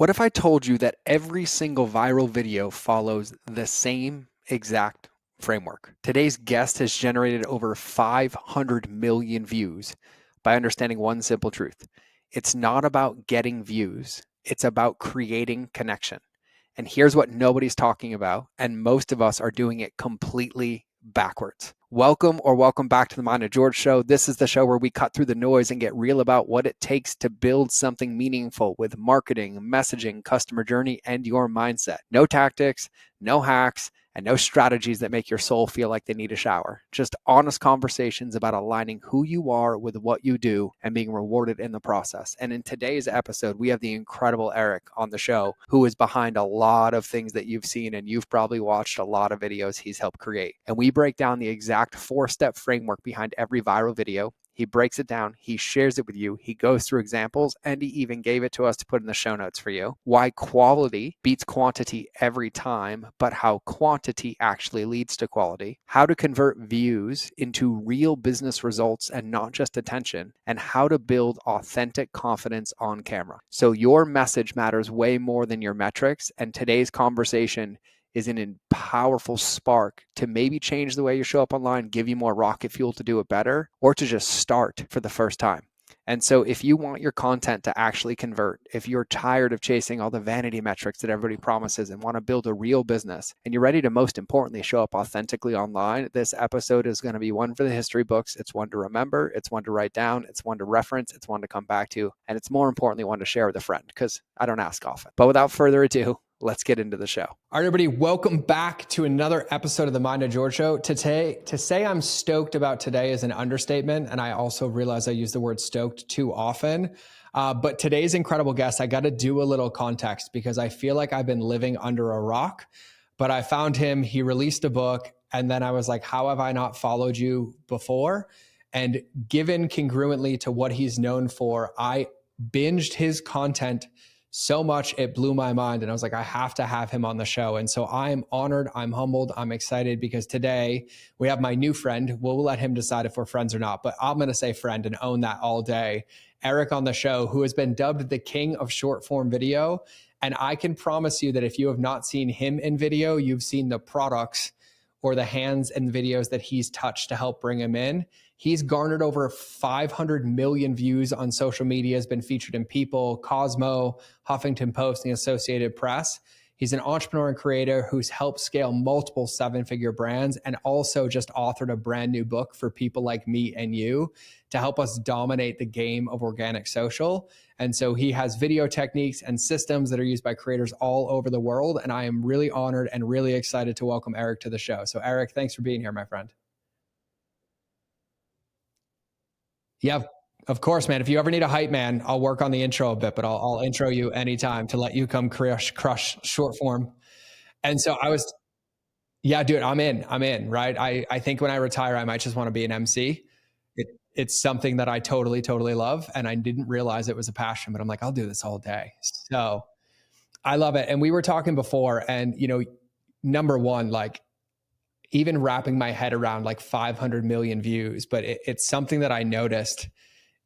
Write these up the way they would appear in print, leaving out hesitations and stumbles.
What if I told you that every single viral video follows the same exact framework? Today's guest has generated over 500 million views by understanding one simple truth. It's not about getting views, it's about creating connection. And here's what nobody's talking about, and most of us are doing it completely backwards. Welcome back to the Mind of George show. This is the show where we cut through the noise and get real about what it takes to build something meaningful with marketing, messaging, customer journey, and your mindset. No tactics, no hacks, and no strategies that make your soul feel like they need a shower. Just honest conversations about aligning who you are with what you do and being rewarded in the process. And in today's episode, we have the incredible Eric on the show, who is behind a lot of things that you've seen, and you've probably watched a lot of videos he's helped create. And we break down the exact 4-step framework behind every viral video. He breaks it down, he shares it with you, he goes through examples, and he even gave it to us to put in the show notes for you. Why quality beats quantity every time, but how quantity actually leads to quality. How to convert views into real business results and not just attention, and how to build authentic confidence on camera. So your message matters way more than your metrics, and today's conversation is an powerful spark to maybe change the way you show up online, give you more rocket fuel to do it better, or to just start for the first time. And so if you want your content to actually convert, if you're tired of chasing all the vanity metrics that everybody promises and want to build a real business, and you're ready to most importantly show up authentically online, this episode is going to be one for the history books. It's one to remember, it's one to write down, it's one to reference, it's one to come back to, and it's more importantly one to share with a friend, because I don't ask often. But without further ado, let's get into the show. All right, everybody, welcome back to another episode of the Mind of George show. Today, to say I'm stoked about today is an understatement, and I also realize I use the word stoked too often. But today's incredible guest, I got to do a little context because I feel like I've been living under a rock. But I found him, he released a book, and then I was like, how have I not followed you before? And given congruently to what he's known for, I binged his content so much it blew my mind, and I was like, I have to have him on the show. And so I'm honored, I'm humbled, I'm excited because today we have my new friend. We'll let him decide if we're friends or not, but I'm going to say friend and own that all day. Eric on the show, who has been dubbed the king of short form video. And I can promise you that if you have not seen him in video, you've seen the products or the hands and videos that he's touched to help bring him in. He's garnered over 500 million views on social media, has been featured in People, Cosmo, Huffington Post, and the Associated Press. He's an entrepreneur and creator who's helped scale multiple 7-figure brands and also just authored a brand new book for people like me and you to help us dominate the game of organic social. And so he has video techniques and systems that are used by creators all over the world. And I am really honored and really excited to welcome Eric to the show. So Eric, thanks for being here, my friend. Yeah, of course, man. If you ever need a hype man, I'll work on the intro a bit, but I'll intro you anytime to let you come crush short form. And so I was, yeah, dude, I'm in, right? I think when I retire, I might just want to be an MC. It's something that I totally love. And I didn't realize it was a passion, but I'm like, I'll do this all day. So I love it. And we were talking before, and number one, like even wrapping my head around like 500 million views, but it's something that I noticed.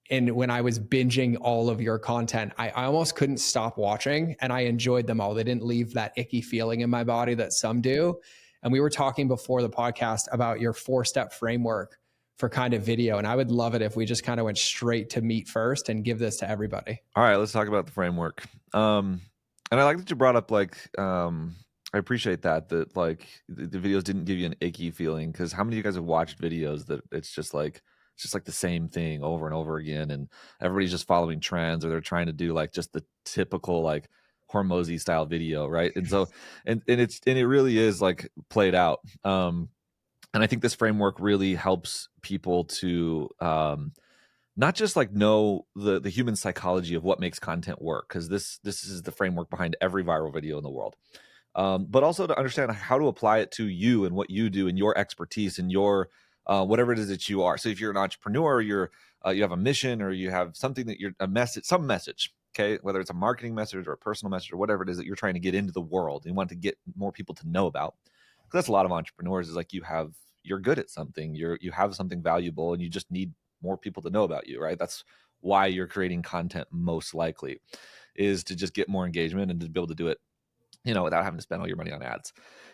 And when I was binging all of your content, I almost couldn't stop watching, and I enjoyed them all. They didn't leave that icky feeling in my body that some do. And we were talking before the podcast about your 4-step framework for kind of video. And I would love it if we just kind of went straight to meat first and give this to everybody. All right, let's talk about the framework. And I like that you brought up I appreciate that like the videos didn't give you an icky feeling, because how many of you guys have watched videos that it's just like the same thing over and over again, and everybody's just following trends, or they're trying to do like just the typical like Hormozy style video, right? And so and it really is like played out. And I think this framework really helps people to not just like know the human psychology of what makes content work, because this is the framework behind every viral video in the world. But also to understand how to apply it to you and what you do and your expertise and your whatever it is that you are. So if you're an entrepreneur, you have a mission, or you have something that you're some message, okay, whether it's a marketing message or a personal message or whatever it is that you're trying to get into the world and you want to get more people to know about. Because that's a lot of entrepreneurs, is like you're good at something, you have something valuable, and you just need more people to know about you, right? That's why you're creating content most likely. is to just get more engagement and to be able to do it, without having to spend all your money on ads.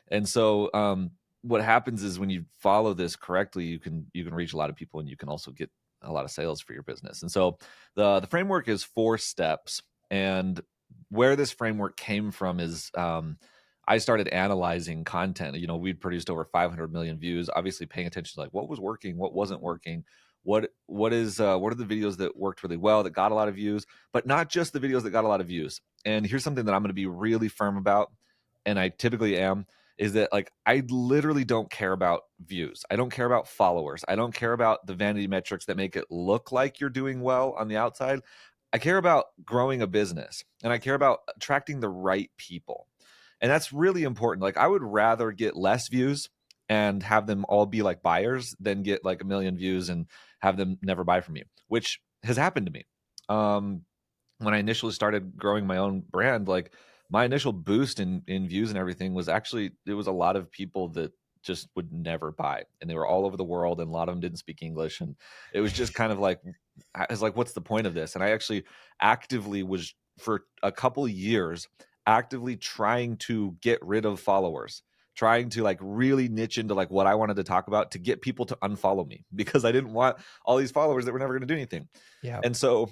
And so what happens is when you follow this correctly, you can reach a lot of people, and you can also get a lot of sales for your business. And so the framework is 4 steps. And where this framework came from is I started analyzing content. We'd produced over 500 million views, obviously paying attention to like what was working, what wasn't working, what are the videos that worked really well, that got a lot of views, but not just the videos that got a lot of views. And here's something that I'm going to be really firm about, and I typically am, is that like I literally don't care about views. I don't care about followers. I don't care about the vanity metrics that make it look like you're doing well on the outside. I care about growing a business, and I care about attracting the right people. And that's really important. Like I would rather get less views and have them all be like buyers than get like a million views and have them never buy from you, which has happened to me. When I initially started growing my own brand, like my initial boost in views and everything was actually, it was a lot of people that just would never buy, and they were all over the world, and a lot of them didn't speak English, and it was just kind of like, I was like, what's the point of this? And I actually actively was, for a couple years, actively trying to get rid of followers, trying to like really niche into like what I wanted to talk about to get people to unfollow me, because I didn't want all these followers that were never going to do anything. Yeah. And so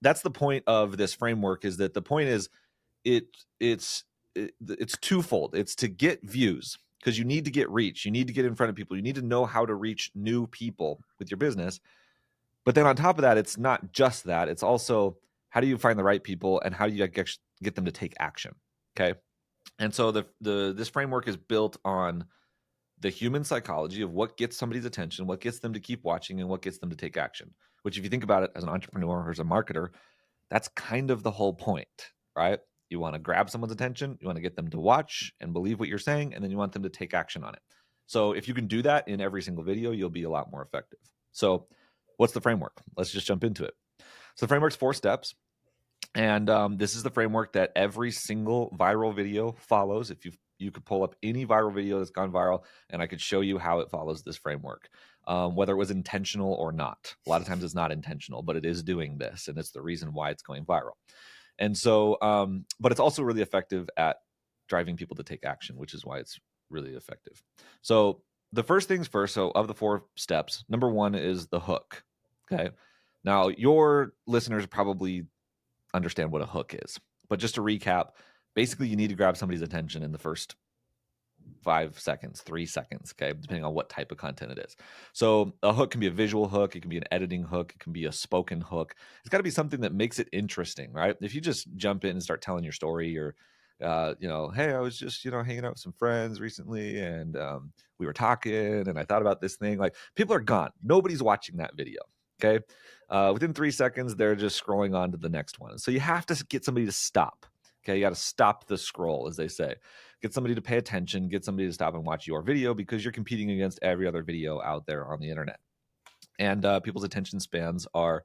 that's the point of this framework, is that the point is it it's it's twofold. It's to get views, because you need to get reach, you need to get in front of people, you need to know how to reach new people with your business. But then on top of that, it's not just that, it's also how do you find the right people, and how do you get them to take action. Okay. And so this framework is built on the human psychology of what gets somebody's attention, what gets them to keep watching, and what gets them to take action. Which, if you think about it as an entrepreneur or as a marketer, that's kind of the whole point, right? You want to grab someone's attention, you want to get them to watch and believe what you're saying, and then you want them to take action on it. So if you can do that in every single video, you'll be a lot more effective. So what's the framework? Let's just jump into it. So the framework's 4 steps. And this is the framework that every single viral video follows. If you could pull up any viral video that's gone viral, and I could show you how it follows this framework, whether it was intentional or not. A lot of times it's not intentional, but it is doing this, and it's the reason why it's going viral. And so, but it's also really effective at driving people to take action, which is why it's really effective. So the first things first. So of the 4 steps, number 1 is the hook. Okay. Now your listeners probably understand what a hook is. But just to recap, basically you need to grab somebody's attention in the first 5 seconds, 3 seconds, okay, depending on what type of content it is. So a hook can be a visual hook, it can be an editing hook, it can be a spoken hook. It's got to be something that makes it interesting, right? If you just jump in and start telling your story, or hey, I was just hanging out with some friends recently, and we were talking, and I thought about this thing, like people are gone, nobody's watching that video. Okay. Within 3 seconds, they're just scrolling on to the next one. So you have to get somebody to stop. Okay. You got to stop the scroll, as they say. Get somebody to pay attention, get somebody to stop and watch your video, because you're competing against every other video out there on the internet. And people's attention spans are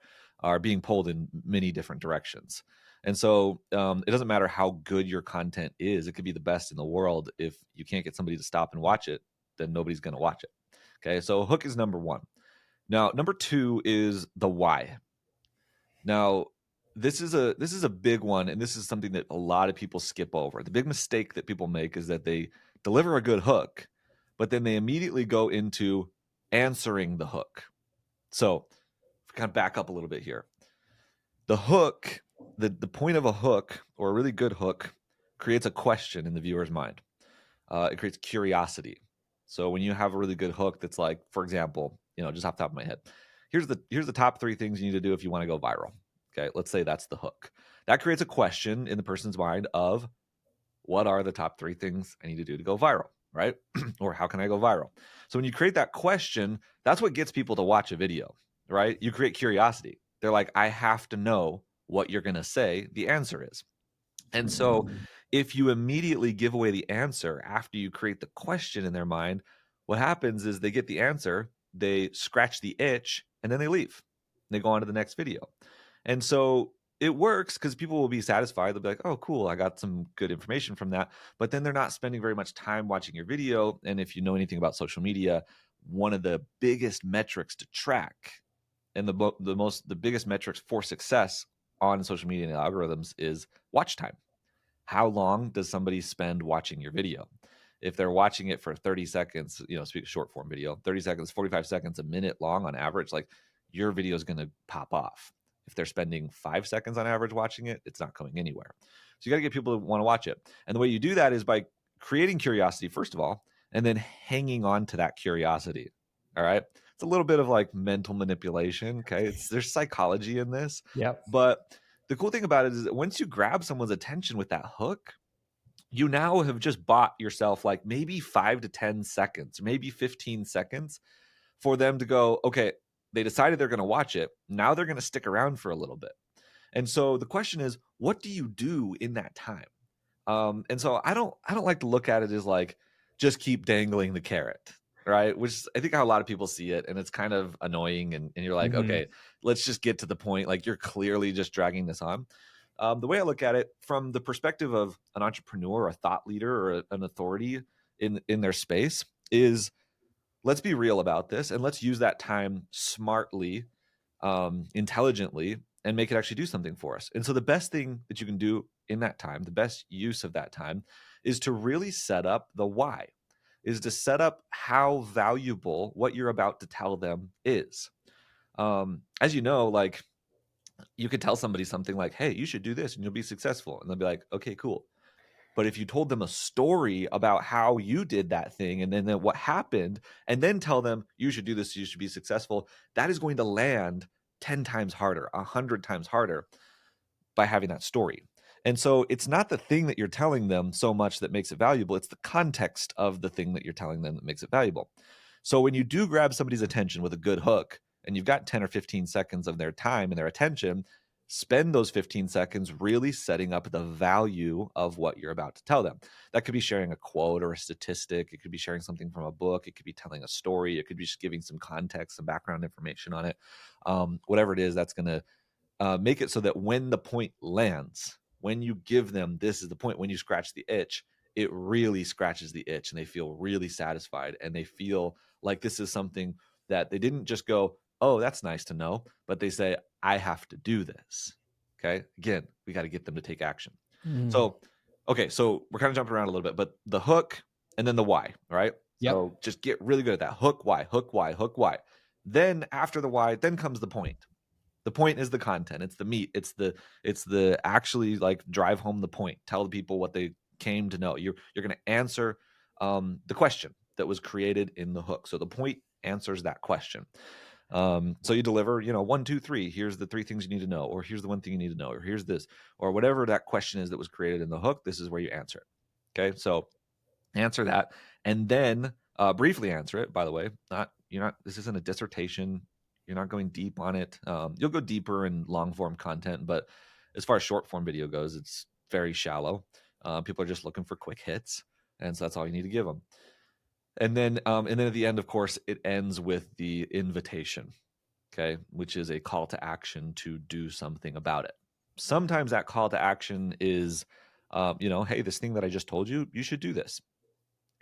being pulled in many different directions. And so it doesn't matter how good your content is. It could be the best in the world. If you can't get somebody to stop and watch it, then nobody's going to watch it. Okay. So hook is number 1. Now, number 2 is the why. Now, this is a big one, and this is something that a lot of people skip over. The big mistake that people make is that they deliver a good hook, but then they immediately go into answering the hook. So, kind of back up a little bit here. The hook, the point of a hook, or a really good hook, creates a question in the viewer's mind. It creates curiosity. So when you have a really good hook that's like, for example, just off the top of my head, here's the top 3 things you need to do if you want to go viral. Okay, let's say that's the hook. That creates a question in the person's mind of, what are the top 3 things I need to do to go viral, right? Or how can I go viral? So when you create that question, that's what gets people to watch a video, right? You create curiosity. They're like, I have to know what you're going to say the answer is. And so if you immediately give away the answer after you create the question in their mind, what happens is they get the answer, they scratch the itch, and then they leave. They go on to the next video. And so it works because people will be satisfied. They'll be like, oh, cool, I got some good information from that. But then they're not spending very much time watching your video. And if you know anything about social media, one of the biggest metrics to track, and the biggest metrics for success on social media and algorithms is watch time. How long does somebody spend watching your video? If they're watching it for 30 seconds, speak of short form video, 30 seconds, 45 seconds, a minute long on average, like your video is going to pop off. If they're spending 5 seconds on average watching it, it's not going anywhere. So you got to get people to want to watch it. And the way you do that is by creating curiosity, first of all, and then hanging on to that curiosity. All right. It's a little bit of like mental manipulation. Okay. There's psychology in this, Yep. but the cool thing about it is that once you grab someone's attention with that hook, you now have just bought yourself like maybe 5 to 10 seconds, maybe 15 seconds for them to go, okay, they decided they're going to watch it. Now they're going to stick around for a little bit. And so the question is, what do you do in that time? And so I don't like to look at it as like just keep dangling the carrot, right? Which is, I think how a lot of people see it, and it's kind of annoying. And you're like, Mhm. okay, let's just get to the point. Like you're clearly just dragging this on. The way I look at it from the perspective of an entrepreneur, or a thought leader, or an authority in their space is let's be real about this and let's use that time smartly, intelligently, and make it actually do something for us. And so the best thing that you can do in that time, the best use of that time, is to really set up the why, is to set up how valuable what you're about to tell them is. As you know, like you could tell somebody something like, hey, you should do this and you'll be successful. And they'll be like, okay, cool. But if you told them a story about how you did that thing and then what happened, and then tell them you should do this, you should be successful, that is going to land 10 times harder, 100 times harder by having that story. And so it's not the thing that you're telling them so much that makes it valuable, it's the context of the thing that you're telling them that makes it valuable. So when you do grab somebody's attention with a good hook and you've got 10 or 15 seconds of their time and their attention, spend those 15 seconds really setting up the value of what you're about to tell them. That could be sharing a quote or a statistic. It could be sharing something from a book. It could be telling a story. It could be just giving some context, some background information on it. Whatever it is, that's going to make it so that when the point lands, when you give them this is the point, when you scratch the itch, it really scratches the itch and they feel really satisfied and they feel like this is something that they didn't just go, oh, that's nice to know, but they say, I have to do this. Okay. Again, we got to get them to take action. Mm. So, okay. So we're kind of jumping around a little bit, but the hook and then the why, right? Yep. So just get really good at that hook, why, hook, why, hook, why. Then after the why, then comes the point. The point is the content. It's the meat. It's the actually like drive home the point. Tell the people what they came to know. You're going to answer the question that was created in the hook. So the point answers that question. So you deliver, 1, 2, 3. Here's the 3 things you need to know, or here's the one thing you need to know, or here's this, or whatever that question is that was created in the hook. This is where you answer it. Okay, so answer that, and then briefly answer it. By the way, not you're not. This isn't a dissertation. You're not going deep on it. You'll go deeper in long form content, but as far as short form video goes, it's very shallow. People are just looking for quick hits, and so that's all you need to give them. And then at the end, of course, it ends with the invitation, okay, which is a call to action to do something about it. Sometimes that call to action is, hey, this thing that I just told you, you should do this.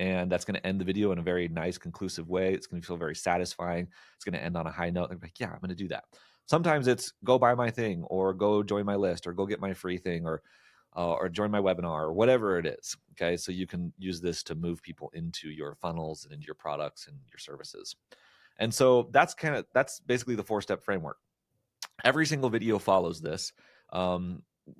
And that's going to end the video in a very nice, conclusive way. It's going to feel very satisfying. It's going to end on a high note. They're like, yeah, I'm going to do that. Sometimes it's go buy my thing, or go join my list, or go get my free thing, or join my webinar, or whatever it is. Okay, so you can use this to move people into your funnels and into your products and your services. And so that's basically the 4-step framework. Every single video follows this.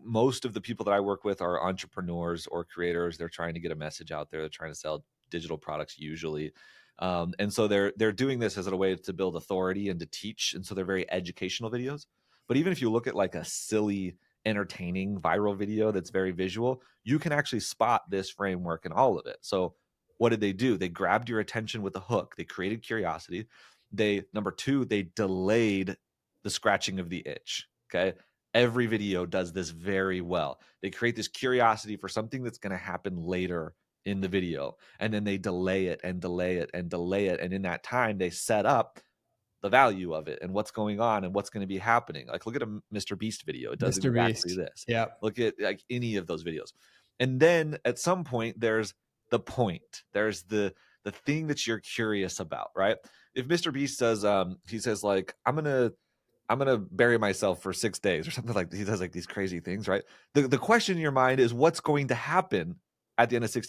Most of the people that I work with are entrepreneurs or creators. They're trying to get a message out there. They're trying to sell digital products usually. And so they're doing this as a way to build authority and to teach. And so they're very educational videos. But even if you look at like a silly, entertaining viral video that's very visual, you can actually spot this framework in all of it. So what did they do? They grabbed your attention with a hook. They created curiosity. Number 2, they delayed the scratching of the itch. Okay. Every video does this very well. They create this curiosity for something that's going to happen later in the video. And then they delay it and delay it and delay it. And in that time, they set up the value of it and what's going on and what's going to be happening. Like look at a Mr. Beast video. It does Mr. exactly Beast. this. Yep. Look at like any of those videos. And then at some point, there's the point. There's the thing that you're curious about, right? If Mr. Beast says, he says like, I'm gonna I'm gonna bury myself for 6 days or something like he does like these crazy things, right? The question in your mind is what's going to happen at the end of 6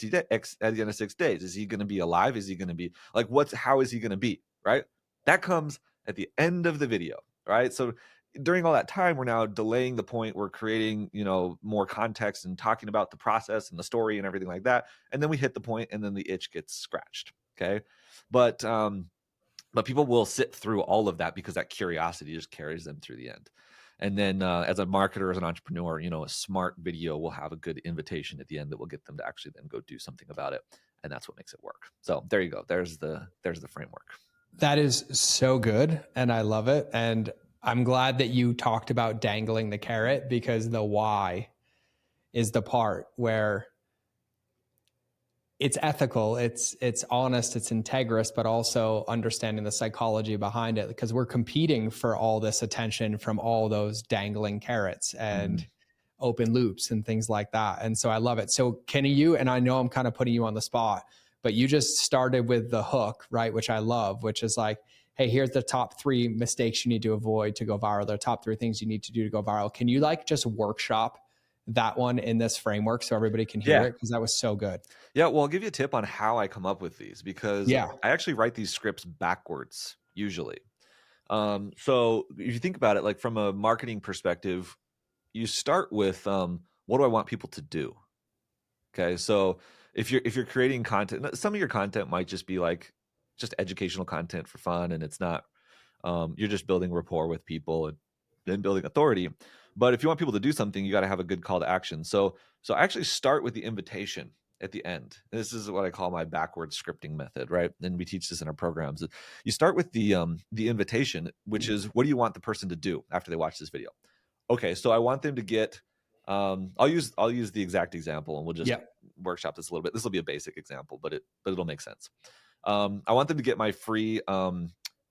days? Is he gonna be alive? Is he gonna be like how is he gonna be? Right? That comes at the end of the video, right? So during all that time, we're now delaying the point, we're creating, more context and talking about the process and the story and everything like that. And then we hit the point and then the itch gets scratched. Okay. But but people will sit through all of that because that curiosity just carries them through the end. And then as a marketer, as an entrepreneur, a smart video will have a good invitation at the end that will get them to actually then go do something about it. And that's what makes it work. So there you go. There's the framework. That is so good. And I love it. And I'm glad that you talked about dangling the carrot, because the why is the part where it's ethical, it's honest, it's integrous, but also understanding the psychology behind it, because we're competing for all this attention from all those dangling carrots Mhm. and open loops and things like that. And so I love it. So can you, and I know I'm kind of putting you on the spot, but you just started with the hook, right? Which I love, which is like, hey, here's the top 3 mistakes you need to avoid to go viral. The top 3 things you need to do to go viral. Can you like just workshop that one in this framework so everybody can hear Yeah. it? Because that was so good. Yeah. Well, I'll give you a tip on how I come up with these because Yeah. I actually write these scripts backwards usually. So if you think about it, like from a marketing perspective, you start with what do I want people to do? Okay, so if you're creating content, some of your content might just be like just educational content for fun, and it's not you're just building rapport with people and then building authority. But if you want people to do something, you got to have a good call to action. So I actually start with the invitation at the end. This is what I call my backwards scripting method, right? And we teach this in our programs. You start with the invitation, which is what do you want the person to do after they watch this video? Okay, so I want them to get I'll use the exact example and we'll just Yeah. workshop this a little bit. This will be a basic example, but it'll make sense. I want them to get my free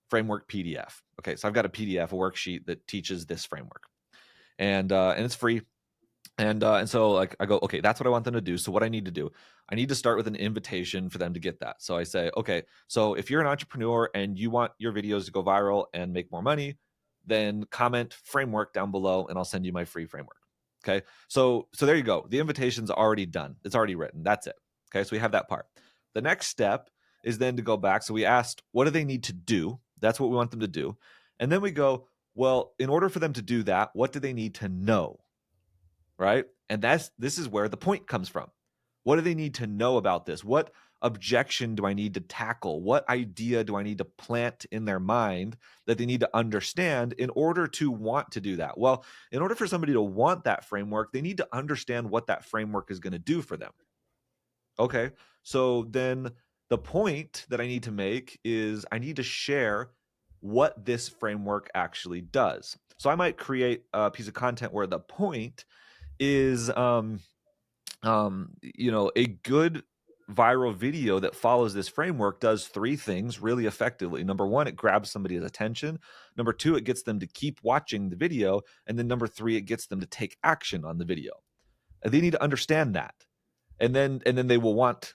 framework PDF. Okay, so I've got a PDF, a worksheet that teaches this framework, and it's free. And so like I go, okay, that's what I want them to do. So what I need to do, I need to start with an invitation for them to get that. So I say, okay, so if you're an entrepreneur and you want your videos to go viral and make more money, then comment framework down below and I'll send you my free framework. Okay. So there you go. The invitation's already done. It's already written. That's it. Okay. So we have that part. The next step is then to go back. So we asked, what do they need to do? That's what we want them to do. And then we go, well, in order for them to do that, what do they need to know? Right? And this is where the point comes from. What do they need to know about this? What objection do I need to tackle? What idea do I need to plant in their mind that they need to understand in order to want to do that? Well, in order for somebody to want that framework, they need to understand what that framework is going to do for them. Okay. So then the point that I need to make is I need to share what this framework actually does. So I might create a piece of content where the point is a good viral video that follows this framework does 3 things really effectively. Number 1, it grabs somebody's attention. Number 2, it gets them to keep watching the video, and then number 3, it gets them to take action on the video. And they need to understand that. And then they will want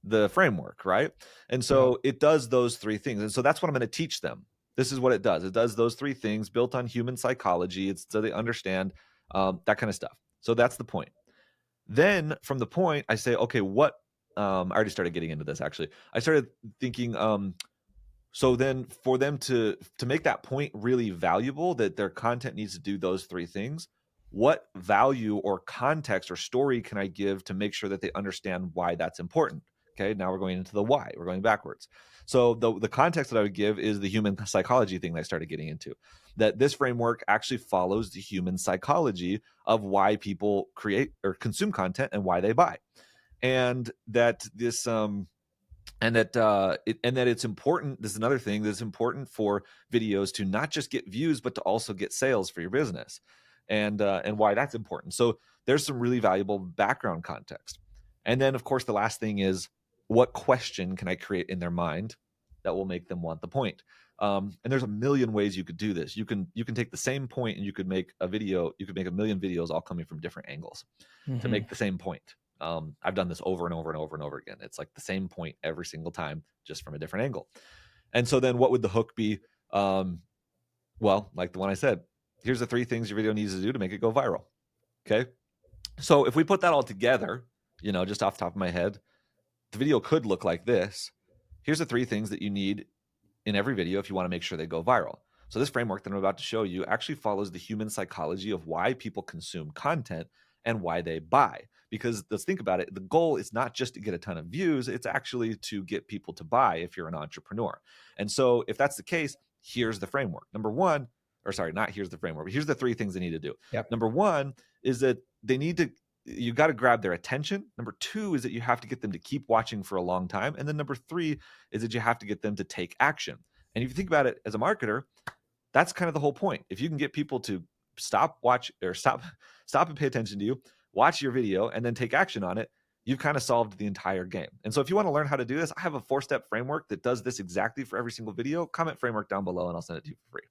the framework, right? And Yeah. so it does those 3 things. And so that's what I'm going to teach them. This is what it does. It does those 3 things built on human psychology. It's so they understand that kind of stuff. So that's the point. Then from the point, I say, okay, what? I already started getting into this. Actually, I started thinking. So then, for them to make that point really valuable, that their content needs to do those 3 things. What value or context or story can I give to make sure that they understand why that's important? Okay, now we're going into the why. We're going backwards. So the context that I would give is the human psychology thing that I started getting into. That this framework actually follows the human psychology of why people create or consume content and why they buy, and that this and that it's important. This is another thing that's important for videos to not just get views but to also get sales for your business, and why that's important. So there's some really valuable background context. And then of course the last thing is, what question can I create in their mind that will make them want the point? And there's a million ways you could do this. You can take the same point and you could make a video. You could make a million videos all coming from different angles to Mm-hmm. make the same point. I've done this over and over and over and over again. It's like the same point every single time, just from a different angle. And so then what would the hook be? Well, like the one I said, here's the 3 things your video needs to do to make it go viral. Okay. So if we put that all together, just off the top of my head, the video could look like this. Here's the 3 things that you need in every video if you want to make sure they go viral. So this framework that I'm about to show you actually follows the human psychology of why people consume content and why they buy. Because let's think about it, the goal is not just to get a ton of views, it's actually to get people to buy if you're an entrepreneur. And so if that's the case, here's the framework. Number 1, or sorry, not here's the framework, but here's the 3 things they need to do. Yep. Number 1 is that you got to grab their attention. Number 2 is that you have to get them to keep watching for a long time. And then number 3 is that you have to get them to take action. And if you think about it as a marketer, that's kind of the whole point. If you can get people to stop and pay attention to you, watch your video, and then take action on it, you've kind of solved the entire game. And so if you want to learn how to do this, I have a 4-step framework that does this exactly for every single video. Comment framework down below and I'll send it to you for free.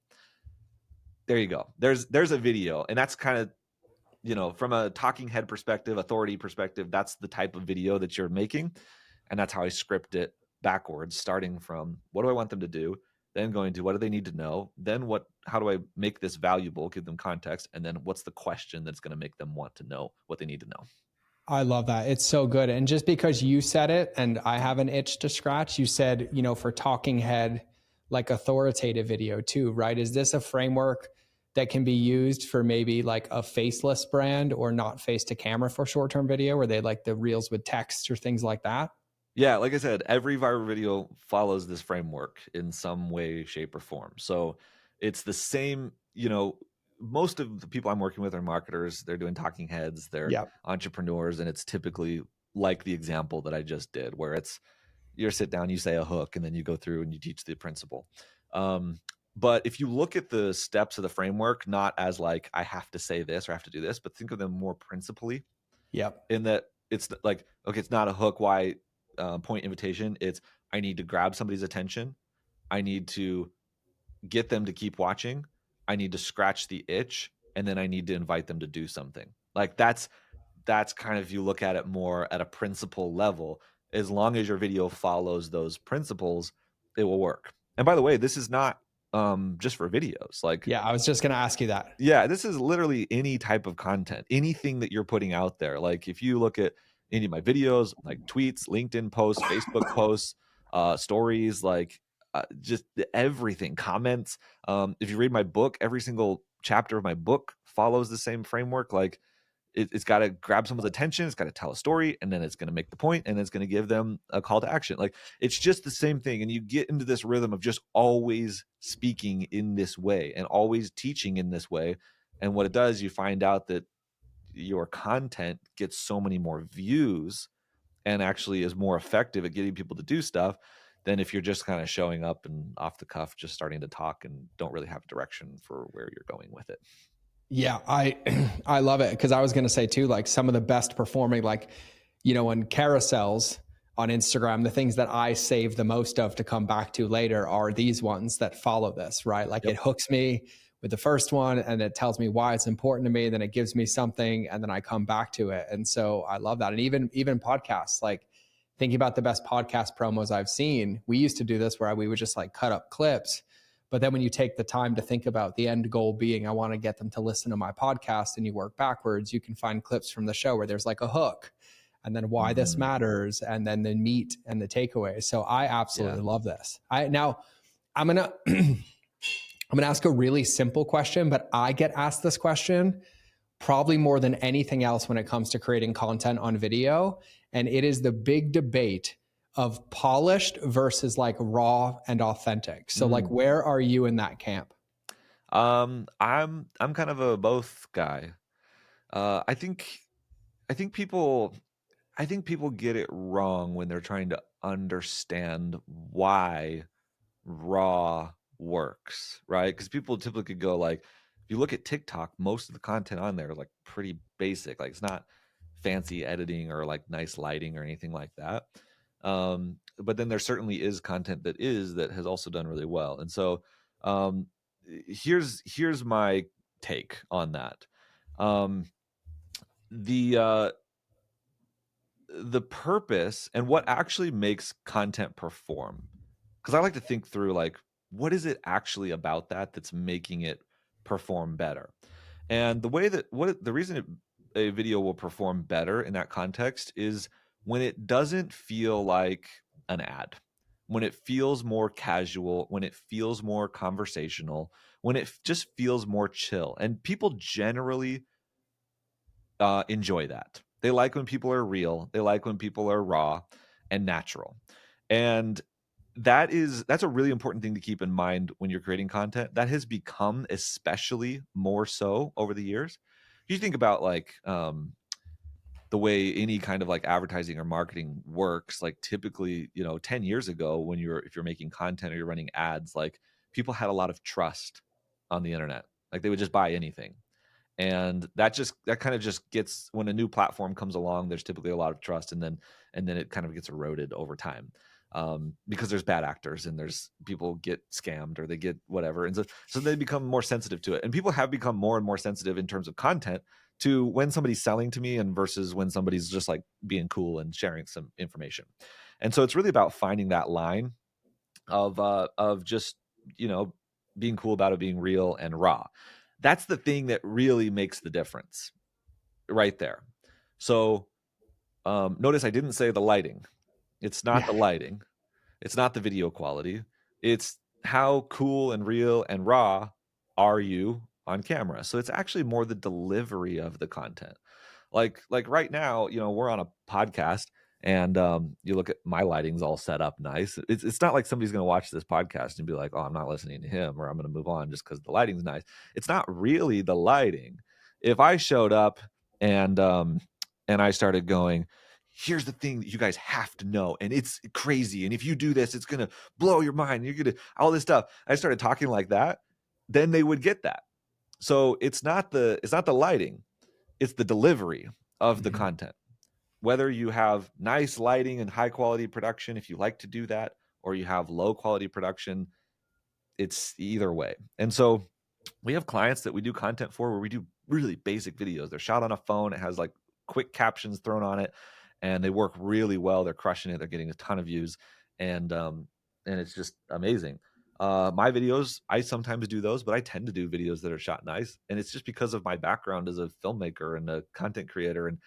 There you go. There's a video, and that's kind of, from a talking head perspective, authority perspective, that's the type of video that you're making. And that's how I script it backwards, starting from what do I want them to do, then going to what do they need to know, then how do I make this valuable, give them context, and then what's the question that's going to make them want to know what they need to know. I love that. It's so good. And just because you said it and I have an itch to scratch, you said, for talking head, like authoritative video too, right? Is this a framework that can be used for maybe like a faceless brand or not face to camera for short-term video where they like the reels with text or things like that? Yeah, like I said, every viral video follows this framework in some way, shape, or form. So it's the same, most of the people I'm working with are marketers. They're doing talking heads, they're Yeah. entrepreneurs, and it's typically like the example that I just did, where it's you sit down, you say a hook, and then you go through and you teach the principle. Um, but if you look at the steps of the framework, not as like I have to say this or I have to do this, but think of them more principally, Yep. in that it's like, okay, it's not a hook, why, point invitation. It's I need to grab somebody's attention. I need to get them to keep watching. I need to scratch the itch, and then I need to invite them to do something. Like that's kind of, if you look at it more at a principle level, as long as your video follows those principles, it will work. And by the way, this is not just for videos. Like, Yeah. I was just going to ask you that. yeah, this is literally any type of content, anything that you're putting out there. Like if you look at any of my videos, like tweets, LinkedIn posts, Facebook posts, stories, like just everything, comments. If you read my book, every single chapter of my book follows the same framework. Like it's got to grab someone's attention, it's got to tell a story, and then it's going to make the point, and it's going to give them a call to action. Like it's just the same thing, and you get into this rhythm of just always speaking in this way and always teaching in this way. And what it does, you find out that your content gets so many more views and actually is more effective at getting people to do stuff than if you're just kind of showing up and off the cuff just starting to talk and don't really have direction for where you're going with it. Yeah, I I love it because I was going to say too, like some of the best performing, like on carousels on Instagram, the things that I save the most of to come back to later are these ones that follow this, right? Like Yep. it hooks me with the first one, and it tells me why it's important to me. Then it gives me something, and then I come back to it, and so I love that. And even podcasts, like thinking about the best podcast promos I've seen, we used to do this where we would just like cut up clips. But then when you take the time to think about the end goal being, I want to get them to listen to my podcast, and you work backwards, you can find clips from the show where there's like a hook and then why this Mhm. matters and then the meat and the takeaway. So I Yeah. absolutely love this. I'm going to I'm going to ask a really simple question, but I get asked this question probably more than anything else when it comes to creating content on video, and it is the big debate of polished versus like raw and authentic. So like Mm. where are you in that camp? I'm kind of a both guy. I think I think people I think people get it wrong when they're trying to understand why raw works, right? Because people typically go like, if you look at TikTok, most of the content on there is like pretty basic. Like it's not fancy editing or like nice lighting or anything like that. But then there certainly is content that has also done really well. And so um, here's my take on that. Um, the the purpose and what actually makes content perform, because I like to think through like what is it actually about that that's making it perform better? And the way that the reason a video will perform better in that context is when it doesn't feel like an ad, when it feels more casual, when it feels more conversational, when it just feels more chill. And people generally enjoy that. They like when people are real. They like when people are raw and natural. And that's a really important thing to keep in mind when you're creating content. That has become especially more so over the years. If you think about like the way any kind of like advertising or marketing works, like typically, 10 years ago when if you're making content or you're running ads, like people had a lot of trust on the internet. Like they would just buy anything. And that kind of just gets, when a new platform comes along, there's typically a lot of trust, and then it kind of gets eroded over time, because there's bad actors and there's people get scammed or they get whatever, and so they become more sensitive to it. And people have become more and more sensitive in terms of content to when somebody's selling to me and versus when somebody's just like being cool and sharing some information. And so it's really about finding that line of just, you know being cool about it, being real and raw. That's the thing that really makes the difference right there. So notice I didn't say the lighting. It's not Yeah. the lighting. It's not the video quality. It's how cool and real and raw are you on camera. So it's actually more the delivery of the content. Like right now, we're on a podcast, and you look at my lighting's all set up nice. It's not like somebody's going to watch this podcast and be like, oh, I'm not listening to him, or I'm going to move on just because the lighting's nice. It's not really the lighting. If I showed up and I started going, here's the thing that you guys have to know, and it's crazy, and if you do this, it's going to blow your mind, you're going to all this stuff. I started talking like that, then they would get that. So it's not the lighting, it's the delivery of the Mhm. content. Whether you have nice lighting and high quality production, if you like to do that, or you have low quality production, it's either way. And so we have clients that we do content for where we do really basic videos. They're shot on a phone. It has like quick captions thrown on it, and they work really well. They're crushing it. They're getting a ton of views, and it's just amazing. My videos, I sometimes do those, but I tend to do videos that are shot nice, and it's just because of my background as a filmmaker and a content creator. And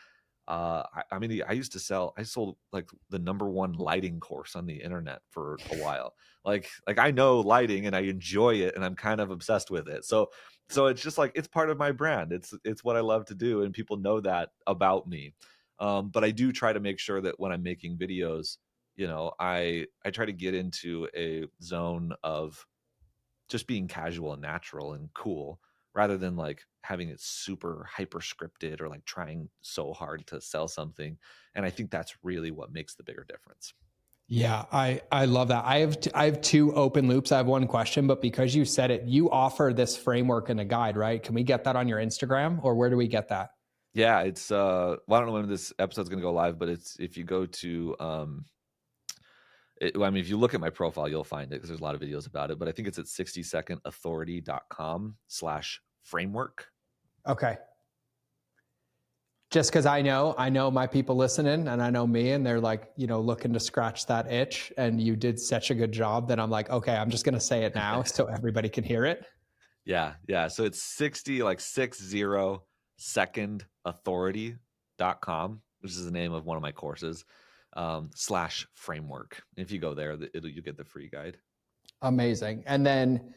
I mean, I sold like the number one lighting course on the internet for a while. Like I know lighting and I enjoy it and I'm kind of obsessed with it. So it's just like, it's part of my brand. It's what I love to do, and people know that about me. But I do try to make sure that when I'm making videos, I try to get into a zone of just being casual and natural and cool, rather than like having it super hyper scripted or like trying so hard to sell something. And I think that's really what makes the bigger difference. Yeah, I love that. I have two open loops. I have one question, but because you said it, you offer this framework and a guide, right? Can we get that on your Instagram, or where do we get that? Yeah, it's well, I don't know when this episode's going to go live, but it's, if you go to well, I mean, if you look at my profile, you'll find it because there's a lot of videos about it, but I think it's at 60secondauthority.com/framework. Okay. Just because I know my people listening, and I know me, and they're like, looking to scratch that itch. And you did such a good job that I'm like, okay, I'm just going to say it now so everybody can hear it. Yeah. So it's 60, like 60secondauthority.com, which is the name of one of my courses, /framework. If you go there, you get the free guide. Amazing. And then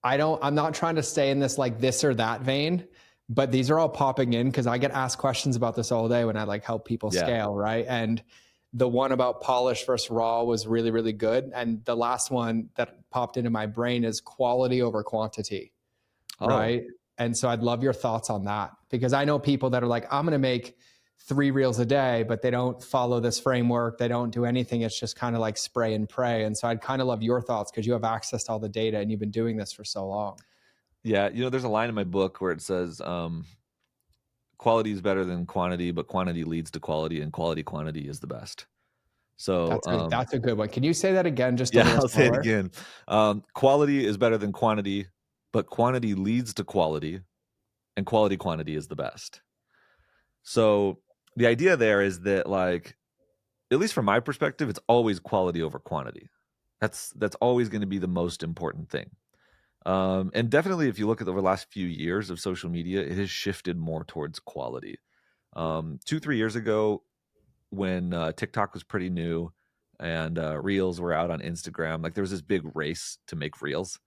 I'm not trying to stay in this like this or that vein, but these are all popping in because I get asked questions about this all day when I like help people Yeah. scale, right? And the one about polish versus raw was really, really good. And the last one that popped into my brain is quality over quantity, Oh, right? And so I'd love your thoughts on that, because I know people that are like, I'm going to make 3 reels a day, but they don't follow this framework. They don't do anything. It's just kind of like spray and pray. And so I'd kind of love your thoughts because you have access to all the data and you've been doing this for so long. yeah. There's a line in my book where it says, quality is better than quantity, but quantity leads to quality, and quantity is the best. So, That's a good one. Can you say that again, just a yeah, little I'll say it slower? again. Quality is better than quantity, but quantity leads to quality, and quantity is the best. So the idea there is that, like, at least from my perspective, it's always quality over quantity. That's always going to be the most important thing. And definitely, if you look at over the last few years of social media, it has shifted more towards quality. 2, 3 years ago, when TikTok was pretty new and Reels were out on Instagram, like there was this big race to make Reels,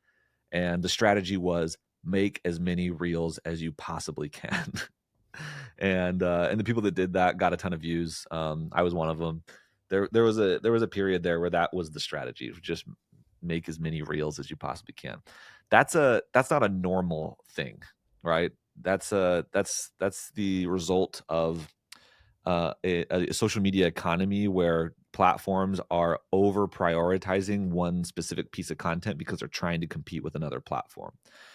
and the strategy was make as many Reels as you possibly can. And the people that did that got a ton of views. I was one of them. There was a period there where that was the strategy, just make as many reels as you possibly can. That's not a normal thing, right? That's the result of a social media economy where platforms are over prioritizing one specific piece of content because they're trying to compete with another platform.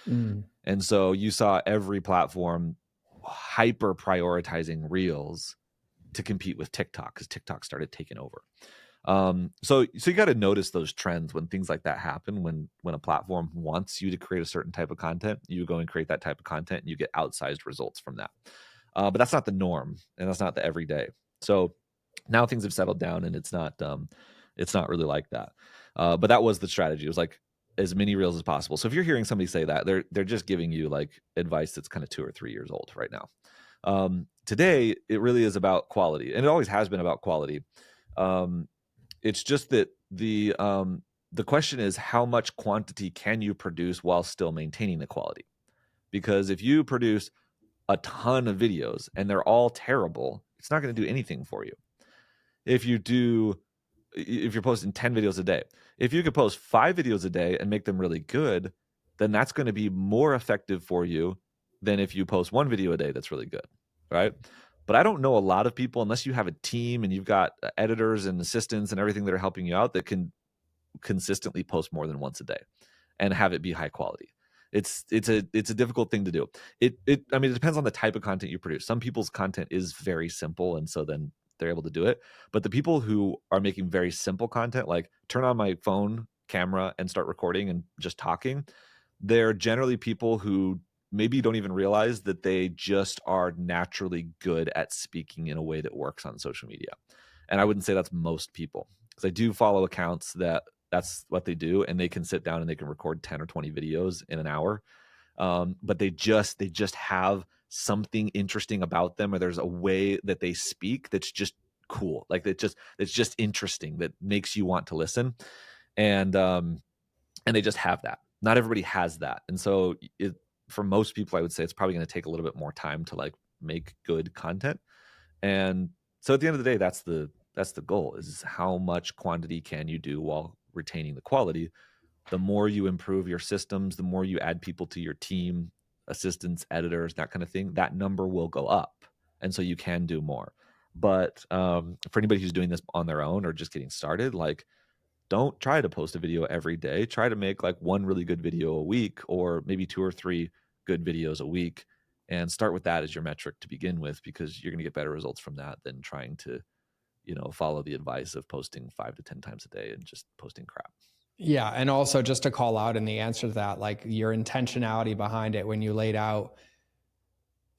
Mm. And so you saw every platform hyper prioritizing reels to compete with TikTok because TikTok started taking over. So you got to notice those trends when things like that happen. When a platform wants you to create a certain type of content, you go and create that type of content, and you get outsized results from that. But that's not the norm, and that's not the everyday. So now things have settled down, and it's not really like that. But that was the strategy. It was like as many reels as possible. So if you're hearing somebody say that, they're just giving you like advice that's kind of 2 or 3 years old right now. Today, it really is about quality, and it always has been about quality. Um, it's just that the question is how much quantity can you produce while still maintaining the quality? Because if you produce a ton of videos and they're all terrible, it's not going to do anything for you. If you do if you're posting 10 videos a day, if you could post 5 videos a day and make them really good, then that's going to be more effective for you than if you post 1 video a day that's really good, right? But I don't know a lot of people, unless you have a team and you've got editors and assistants and everything that are helping you out, that can consistently post more than once a day and have it be high quality. It's a difficult thing to do. It I mean, it depends on the type of content you produce. Some people's content is very simple, and so then they're able to do it. But the people who are making very simple content, like turn on my phone camera and start recording and just talking, they're generally people who maybe don't even realize that they just are naturally good at speaking in a way that works on social media. And I wouldn't say that's most people, because I do follow accounts that that's what they do, and they can sit down and they can record 10 or 20 videos in an hour. But they just have something interesting about them, or there's a way that they speak that's just cool. Like it's just interesting that makes you want to listen. And they just have that. Not everybody has that. And so for most people, I would say it's probably going to take a little bit more time to like make good content. And so at the end of the day, that's the goal, is how much quantity can you do while retaining the quality. The more you improve your systems, the more you add people to your team, assistants, editors, that kind of thing, that number will go up. And so you can do more. But for anybody who's doing this on their own or just getting started, like, don't try to post a video every day. Try to make like one really good video a week, or maybe 2 or 3 good videos a week, and start with that as your metric to begin with, because you're going to get better results from that than trying to, follow the advice of posting 5 to 10 times a day and just posting crap. Yeah. And also, just to call out in the answer to that, like your intentionality behind it when you laid out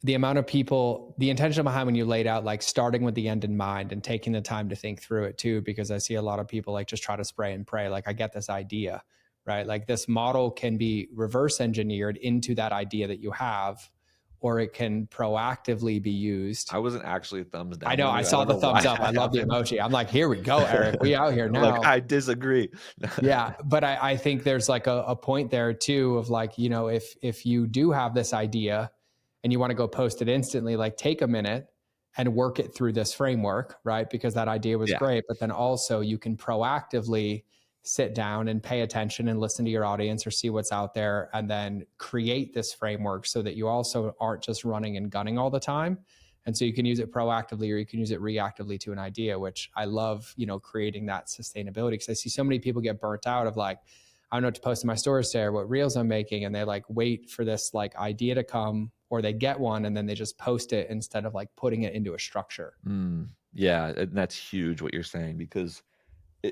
the amount of people, the intention behind when you laid out, like starting with the end in mind and taking the time to think through it too, because I see a lot of people like just try to spray and pray. Like, I get this idea, right? Like, this model can be reverse engineered into that idea that you have, or it can proactively be used. I wasn't actually thumbs I down know, on I you. I saw don't the know thumbs why up. I that love the happened. emoji. I'm like, here we go, Eric. We out here Like, now. I disagree. Yeah, but I think there's like a point there too of like, if you do have this idea and you want to go post it instantly, like take a minute and work it through this framework, right? Because that idea was Yeah. great, but then also you can proactively sit down and pay attention and listen to your audience or see what's out there, and then create this framework so that you also aren't just running and gunning all the time. And so you can use it proactively or you can use it reactively to an idea, which I love, creating that sustainability, because I see so many people get burnt out of like, I don't know what to post in my stories today or what reels I'm making. And they like wait for this like idea to come, or they get one and then they just post it instead of like putting it into a structure. Yeah, and that's huge what you're saying, because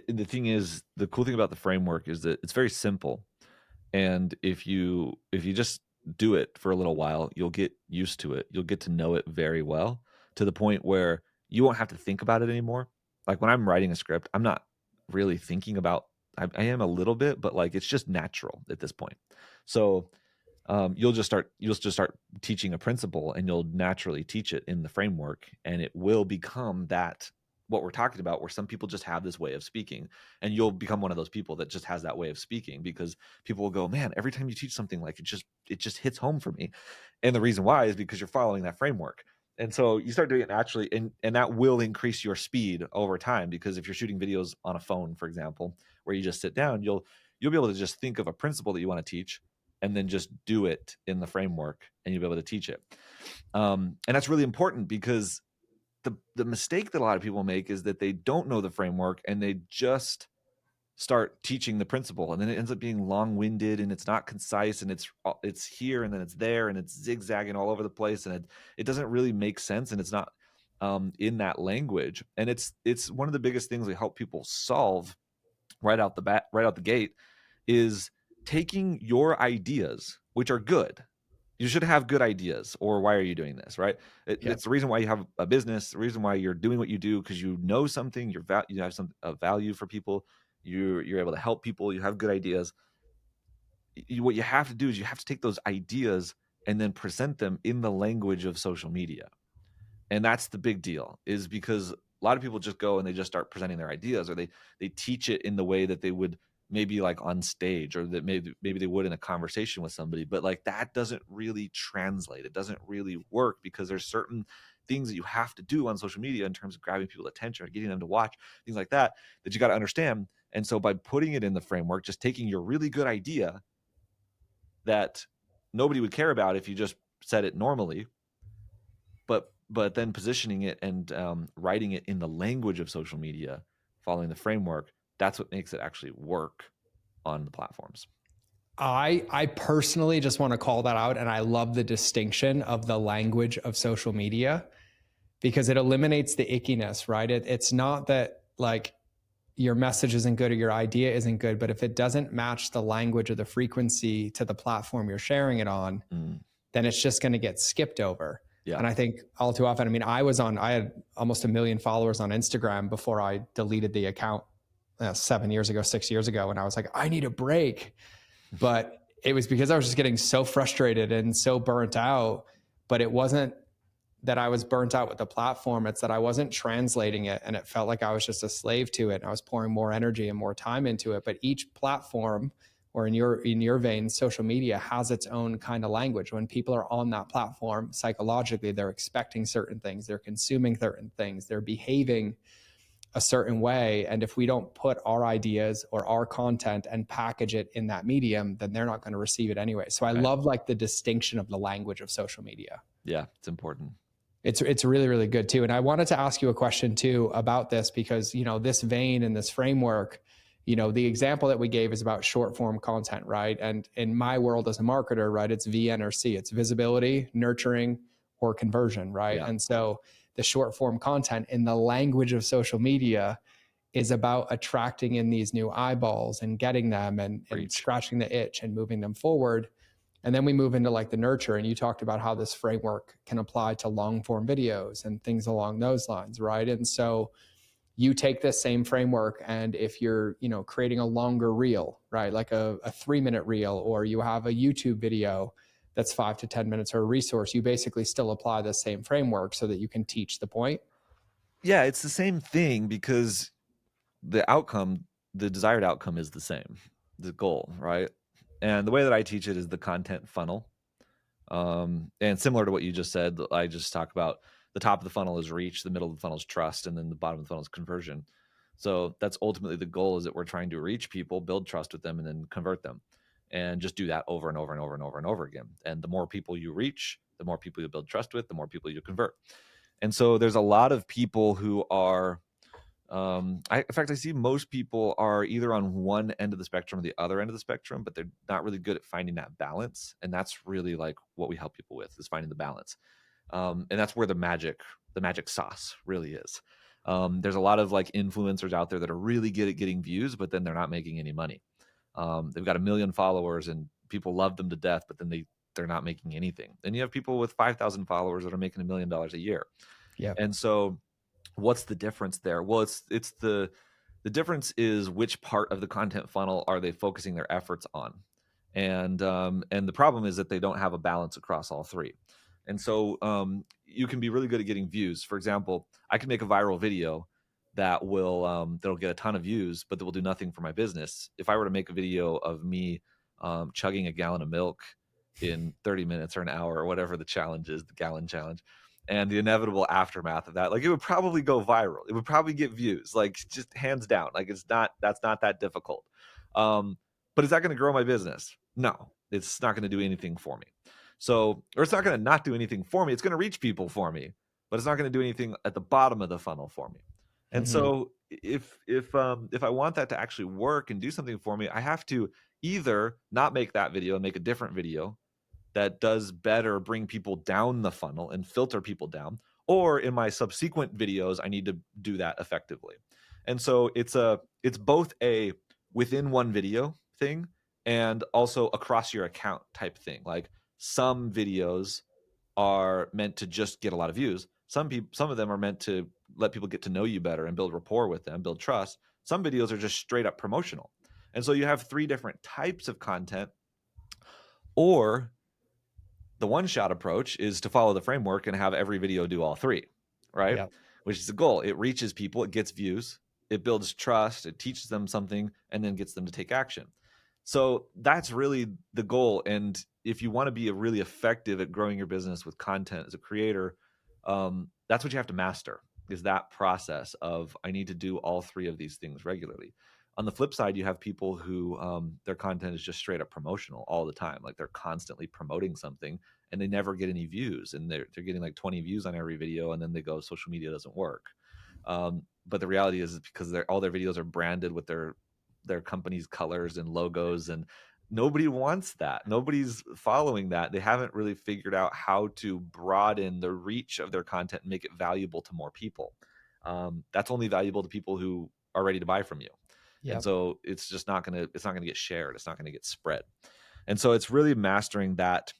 the thing is, the cool thing about the framework is that it's very simple. And if you just do it for a little while, you'll get used to it. You'll get to know it very well, to the point where you won't have to think about it anymore. Like when I'm writing a script, I'm not really thinking about I am a little bit, but like it's just natural at this point. So you'll just start teaching a principle, and you'll naturally teach it in the framework, and it will become that what we're talking about, where some people just have this way of speaking, and you'll become one of those people that just has that way of speaking, because people will go, man, every time you teach something, like it just hits home for me. And the reason why is because you're following that framework. And so you start doing it naturally, and that will increase your speed over time, because if you're shooting videos on a phone, for example, where you just sit down, you'll be able to just think of a principle that you want to teach, and then just do it in the framework, and you'll be able to teach it. And that's really important, because the mistake that a lot of people make is that they don't know the framework, and they just start teaching the principle, and then it ends up being long-winded, and it's not concise, and it's here and then it's there, and it's zigzagging all over the place, and it doesn't really make sense, and it's not in that language. And it's one of the biggest things we help people solve right out the gate, is taking your ideas, which are good. You should have good ideas, or why are you doing this, right? Yep. It's the reason why you have a business, the reason why you're doing what you do, because you know something, you have some value for people, you're able to help people, you have good ideas. What you have to do is you have to take those ideas and then present them in the language of social media. And that's the big deal, is because a lot of people just go and they just start presenting their ideas, or they teach it in the way that they would maybe like on stage, or that maybe they would in a conversation with somebody, but like that doesn't really translate. It doesn't really work, because there's certain things that you have to do on social media in terms of grabbing people's attention or getting them to watch things like that, that you got to understand. And so by putting it in the framework, just taking your really good idea that nobody would care about if you just said it normally, but then positioning it and writing it in the language of social media, following the framework, that's what makes it actually work on the platforms. I personally just want to call that out, and I love the distinction of the language of social media, because it eliminates the ickiness, right? It's not that like your message isn't good or your idea isn't good, but if it doesn't match the language or the frequency to the platform you're sharing it on, Mm, then it's just going to get skipped over. yeah. And I think all too often, I mean, I had almost 1 million followers on Instagram before I deleted the account 7 years ago, 6 years ago. And I was like, I need a break. But it was because I was just getting so frustrated and so burnt out. But it wasn't that I was burnt out with the platform. It's that I wasn't translating it, and it felt like I was just a slave to it. And I was pouring more energy and more time into it. But each platform, or in your vein, social media, has its own kind of language. When people are on that platform, psychologically, they're expecting certain things, they're consuming certain things, they're behaving a certain way. And if we don't put our ideas or our content and package it in that medium, then they're not going to receive it anyway. So I Right. love like the distinction of the language of social media. Yeah, it's important. It's really, really good too. And I wanted to ask you a question too about this, because this vein and this framework, the example that we gave is about short form content, right? And in my world as a marketer, right, it's VN or C. It's visibility, nurturing, or conversion, right? Yeah. And so the short form content in the language of social media is about attracting in these new eyeballs and getting them and Preach. scratching the itch and moving them forward. And then we move into like the nurture, and you talked about how this framework can apply to long form videos and things along those lines, right? And so you take this same framework, and if you're creating a longer reel, right, like a 3-minute reel, or you have a YouTube video that's 5 to 10 minutes, or a resource, you basically still apply the same framework so that you can teach the point. Yeah, it's the same thing, because the outcome, the desired outcome is the same, the goal, right? And the way that I teach it is the content funnel. And similar to what you just said, I just talk about the top of the funnel is reach, the middle of the funnel is trust, and then the bottom of the funnel is conversion. So that's ultimately the goal, is that we're trying to reach people, build trust with them, and then convert them, and just do that over and over and over and over and over again. And the more people you reach, the more people you build trust with, the more people you convert. And so there's a lot of people who are in fact, I see most people are either on one end of the spectrum or the other end of the spectrum, but they're not really good at finding that balance. And that's really like what we help people with, is finding the balance. And that's where the magic sauce really is. There's a lot of like influencers out there that are really good at getting views, but then they're not making any money. They've got 1 million followers and people love them to death, but then they're not making anything. Then you have people with 5,000 followers that are making $1 million a year. Yeah. And so what's the difference there? Well, it's the The difference is which part of the content funnel are they focusing their efforts on, and the problem is that they don't have a balance across all three. And so you can be really good at getting views. For example, I can make a viral video that'll get a ton of views, but that will do nothing for my business. If I were to make a video of me chugging a gallon of milk in 30 minutes or an hour or whatever the challenge is, the gallon challenge, and the inevitable aftermath of that, like, it would probably go viral. It would probably get views, like, just hands down. Like, that's not that difficult. But is that going to grow my business? No, it's not going to do anything for me. So, or it's not going to not do anything for me. It's going to reach people for me, but it's not going to do anything at the bottom of the funnel for me. And Hmm. so if I want that to actually work and do something for me, I have to either not make that video and make a different video that does better bring people down the funnel and filter people down, or in my subsequent videos I need to do that effectively. And so it's both a within one video thing and also across your account type thing. Like, some videos are meant to just get a lot of views. Some of them are meant to let people get to know you better and build rapport with them, build trust. Some videos are just straight up promotional. And so you have three different types of content. Or the one shot approach is to follow the framework and have every video do all three, right? Yep. Which is the goal. It reaches people, it gets views, it builds trust, it teaches them something, and then gets them to take action. So that's really the goal. And if you want to be really effective at growing your business with content as a creator, that's what you have to master, is that process of, I need to do all three of these things regularly. On the flip side, you have people who their content is just straight up promotional all the time. Like, they're constantly promoting something and they never get any views, and they're getting like 20 views on every video, and then they go, social media doesn't work. But the reality is because all their videos are branded with their company's colors and logos, and nobody wants that. Nobody's following that. They haven't really figured out how to broaden the reach of their content and make it valuable to more people. That's only valuable to people who are ready to buy from you. And Yep. so it's not gonna get shared. It's not gonna get spread. And so it's really mastering that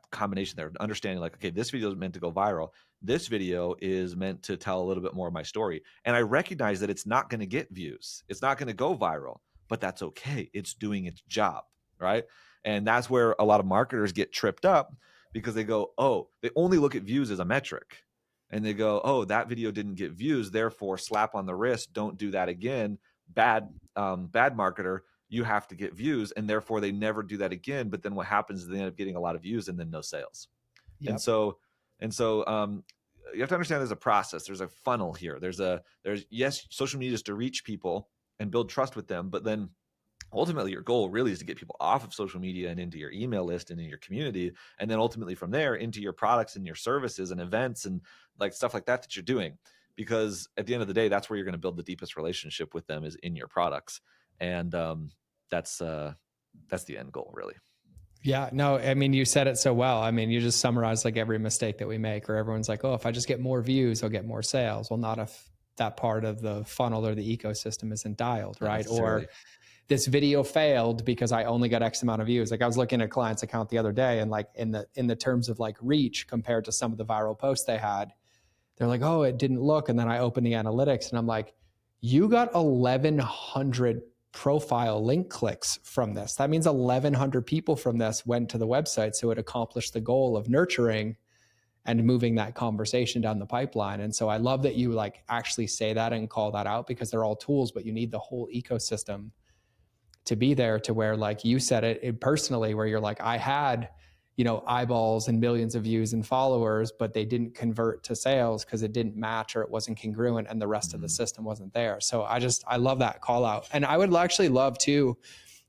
combination there, understanding, like, okay, this video is meant to go viral. This video is meant to tell a little bit more of my story. And I recognize that it's not going to get views. It's not going to go viral, but that's okay. It's doing its job, right? And that's where a lot of marketers get tripped up, because they go, oh, they only look at views as a metric. And they go, oh, that video didn't get views, therefore slap on the wrist, don't do that again. Bad marketer, you have to get views, and therefore they never do that again. But then what happens is they end up getting a lot of views and then no sales. And Yep. so you have to understand there's a process, there's a funnel here. There's yes, social media is to reach people and build trust with them, but then ultimately your goal really is to get people off of social media and into your email list and in your community, and then ultimately from there into your products and your services and events and like stuff like that you're doing. Because at the end of the day, that's where you're going to build the deepest relationship with them, is in your products. And that's that's the end goal, really. Yeah, no, I mean, you said it so well. I mean, you just summarized like every mistake that we make, or everyone's like, oh, if I just get more views, I'll get more sales. Well, not if that part of the funnel or the ecosystem isn't dialed, Not right? Or necessarily. this video failed because I only got X amount of views. Like, I was looking at a client's account the other day, and like in the terms of like reach compared to some of the viral posts they had, they're like, oh, it didn't look. And then I opened the analytics and I'm like, you got 1,100 profile link clicks from this. That means 1,100 people from this went to the website. So it accomplished the goal of nurturing and moving that conversation down the pipeline. And so I love that you like actually say that and call that out, because they're all tools, but you need the whole ecosystem to be there, to where, like you said it personally, where you're like, I had, eyeballs and millions of views and followers, but they didn't convert to sales because it didn't match or it wasn't congruent and the rest of the Mhm. system wasn't there. So I love that call out. And I would actually love to,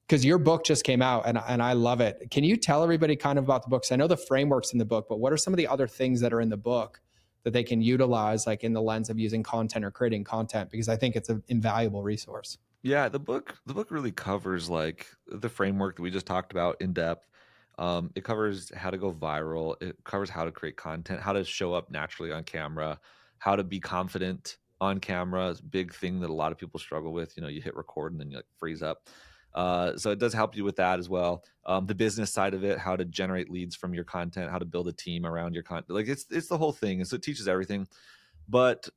because your book just came out and I love it. Can you tell everybody kind of about the book? So I know the frameworks in the book, but what are some of the other things that are in the book that they can utilize, like in the lens of using content or creating content? Because I think it's an invaluable resource. Yeah, the book really covers like the framework that we just talked about in depth. It covers how to go viral. It covers how to create content, how to show up naturally on camera, how to be confident on camera. Is a big thing that a lot of people struggle with. You hit record and then you like freeze up. So it does help you with that as well. The business side of it, how to generate leads from your content, how to build a team around your content. Like, it's the whole thing, and so it teaches everything. But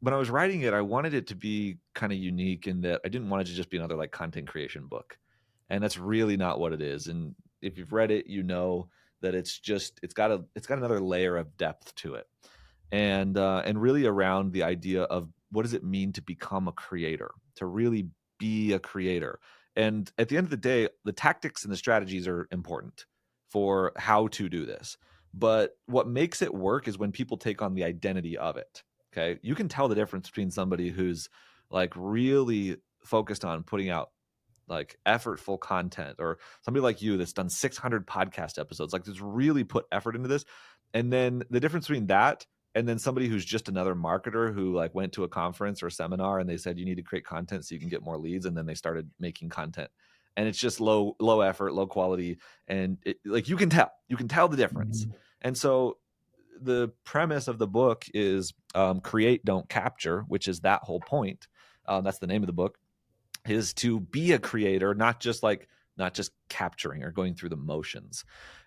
when I was writing it, I wanted it to be kind of unique in that I didn't want it to just be another like content creation book. And that's really not what it is. And if you've read it, you know that it's got another layer of depth to it. And really around the idea of what does it mean to become a creator, to really be a creator. And at the end of the day, the tactics and the strategies are important for how to do this. But what makes it work is when people take on the identity of it. Okay. You can tell the difference between somebody who's like really focused on putting out like effortful content, or somebody like you that's done 600 podcast episodes, like that's really put effort into this. And then the difference between that and then somebody who's just another marketer who like went to a conference or a seminar and they said you need to create content so you can get more leads, and then they started making content and it's just low effort, low quality, and like you can tell the difference. Mhm. And so the premise of the book is create, don't capture, which is that whole point. That's the name of the book, is to be a creator, not just capturing or going through the motions.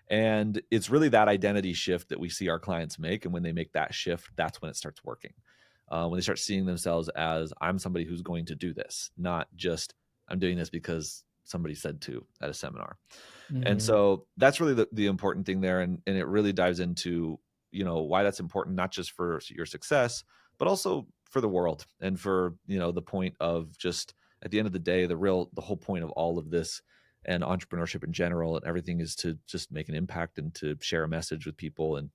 And it's really that identity shift that we see our clients make. And when they make that shift, that's when it starts working. When they start seeing themselves as I'm somebody who's going to do this, not just I'm doing this because somebody said to at a seminar. And Mhm. so that's really the important thing there. And it really dives into, why that's important, not just for your success, but also for the world and for, the point of just at the end of the day, the whole point of all of this and entrepreneurship in general and everything is to just make an impact and to share a message with people. And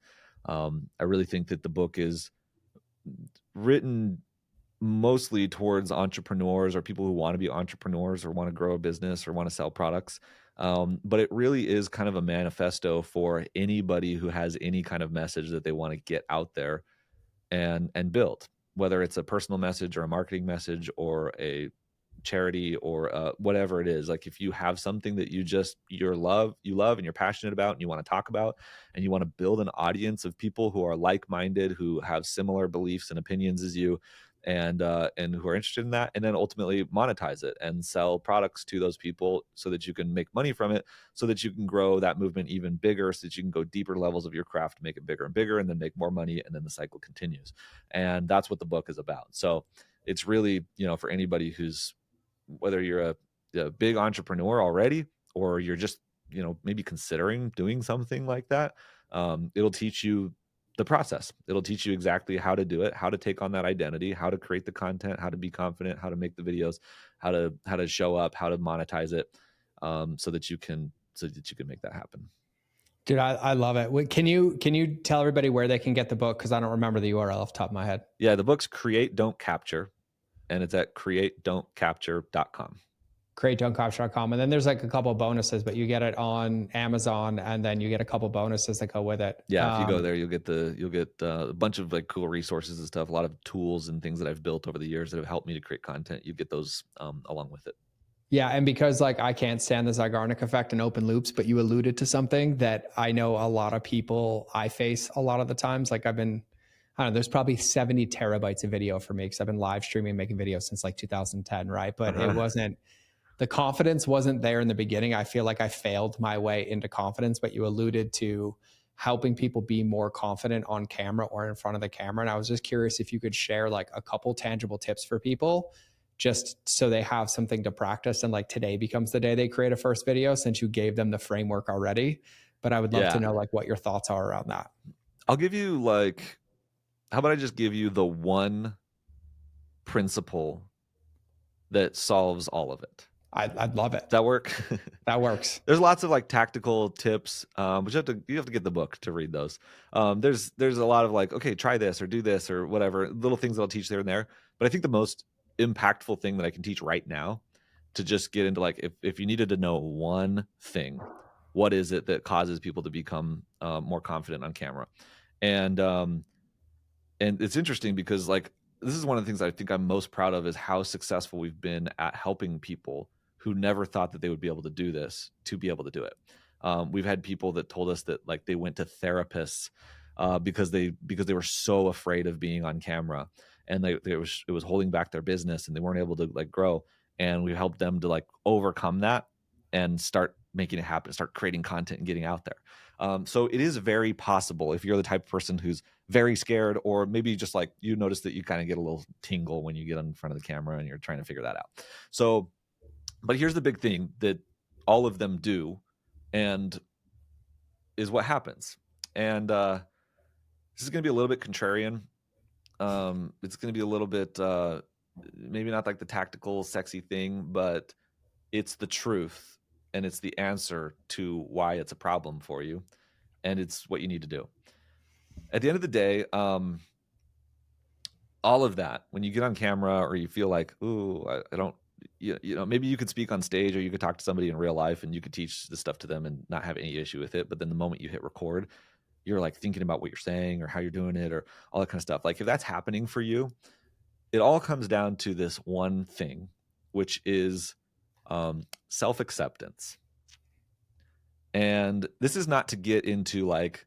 I really think that the book is written mostly towards entrepreneurs or people who want to be entrepreneurs or want to grow a business or want to sell products. But it really is kind of a manifesto for anybody who has any kind of message that they want to get out there and build, whether it's a personal message or a marketing message or a charity or whatever it is. Like if you have something that you love and you're passionate about and you want to talk about, and you want to build an audience of people who are like-minded, who have similar beliefs and opinions as you, and who are interested in that, and then ultimately monetize it and sell products to those people so that you can make money from it, so that you can grow that movement even bigger, so that you can go deeper levels of your craft, make it bigger and bigger, and then make more money, and then the cycle continues. And that's what the book is about. So it's really, for anybody who's, whether you're a big entrepreneur already, or you're just, maybe considering doing something like that, it'll teach you the process. It'll teach you exactly how to do it, how to take on that identity, how to create the content, how to be confident, how to make the videos, how to show up, how to monetize it, so that you can make that happen. Dude, I love it. Can you tell everybody where they can get the book? Because I don't remember the URL off the top of my head. Yeah, the book's Create, Don't Capture, and it's at createdon'tcapture.com. CreateDon'tCapture.com. And then there's like a couple bonuses, but you get it on Amazon and then you get a couple bonuses that go with it. Yeah, if you go there, you'll get a bunch of like cool resources and stuff, a lot of tools and things that I've built over the years that have helped me to create content. You get those along with it. Yeah, and because like I can't stand the Zeigarnik effect and open loops, but you alluded to something that I know a lot of people I face a lot of the times. Like I don't know, there's probably 70 terabytes of video for me because I've been live streaming, making videos since like 2010, right? But it Uh-huh. wasn't, the confidence wasn't there in the beginning. I feel like I failed my way into confidence, but you alluded to helping people be more confident on camera or in front of the camera. And I was just curious if you could share like a couple tangible tips for people just so they have something to practice. And like today becomes the day they create a first video since you gave them the framework already. But I would love to Yeah. know like what your thoughts are around that. I'll give you like, how about I just give you the one principle that solves all of it? I'd love it. Does that work? That works. There's lots of like tactical tips, but you have to get the book to read those. There's a lot of like, okay, try this or do this or whatever, little things that I'll teach there and there. But I think the most impactful thing that I can teach right now, to just get into like, if you needed to know one thing, what is it that causes people to become more confident on camera? And and it's interesting because like this is one of the things I think I'm most proud of, is how successful we've been at helping people who never thought that they would be able to do this to be able to do it. We've had people that told us that like they went to therapists because they were so afraid of being on camera, and it was holding back their business and they weren't able to like grow. And we helped them to like overcome that and start making it happen, start creating content and getting out there. So it is very possible, if you're the type of person who's very scared, or maybe just like you notice that you kind of get a little tingle when you get in front of the camera and you're trying to figure that out. So, but here's the big thing that all of them do, and is what happens. And this is going to be a little bit contrarian. It's going to be a little bit, maybe not like the tactical, sexy thing, but it's the truth, and it's the answer to why it's a problem for you, and it's what you need to do. At the end of the day, all of that, when you get on camera or you feel like, ooh, I don't, you know, maybe you could speak on stage, or you could talk to somebody in real life and you could teach this stuff to them and not have any issue with it. But then the moment you hit record, you're like thinking about what you're saying or how you're doing it or all that kind of stuff. Like if that's happening for you, it all comes down to this one thing, which is self-acceptance. And this is not to get into like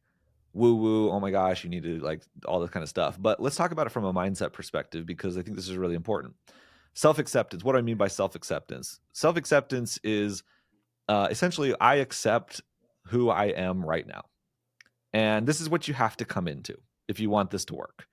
woo woo, oh my gosh, you need to like all this kind of stuff. But let's talk about it from a mindset perspective, because I think this is really important. Self-acceptance. What do I mean by self-acceptance? Self-acceptance is essentially I accept who I am right now. And this is what you have to come into if you want this to work.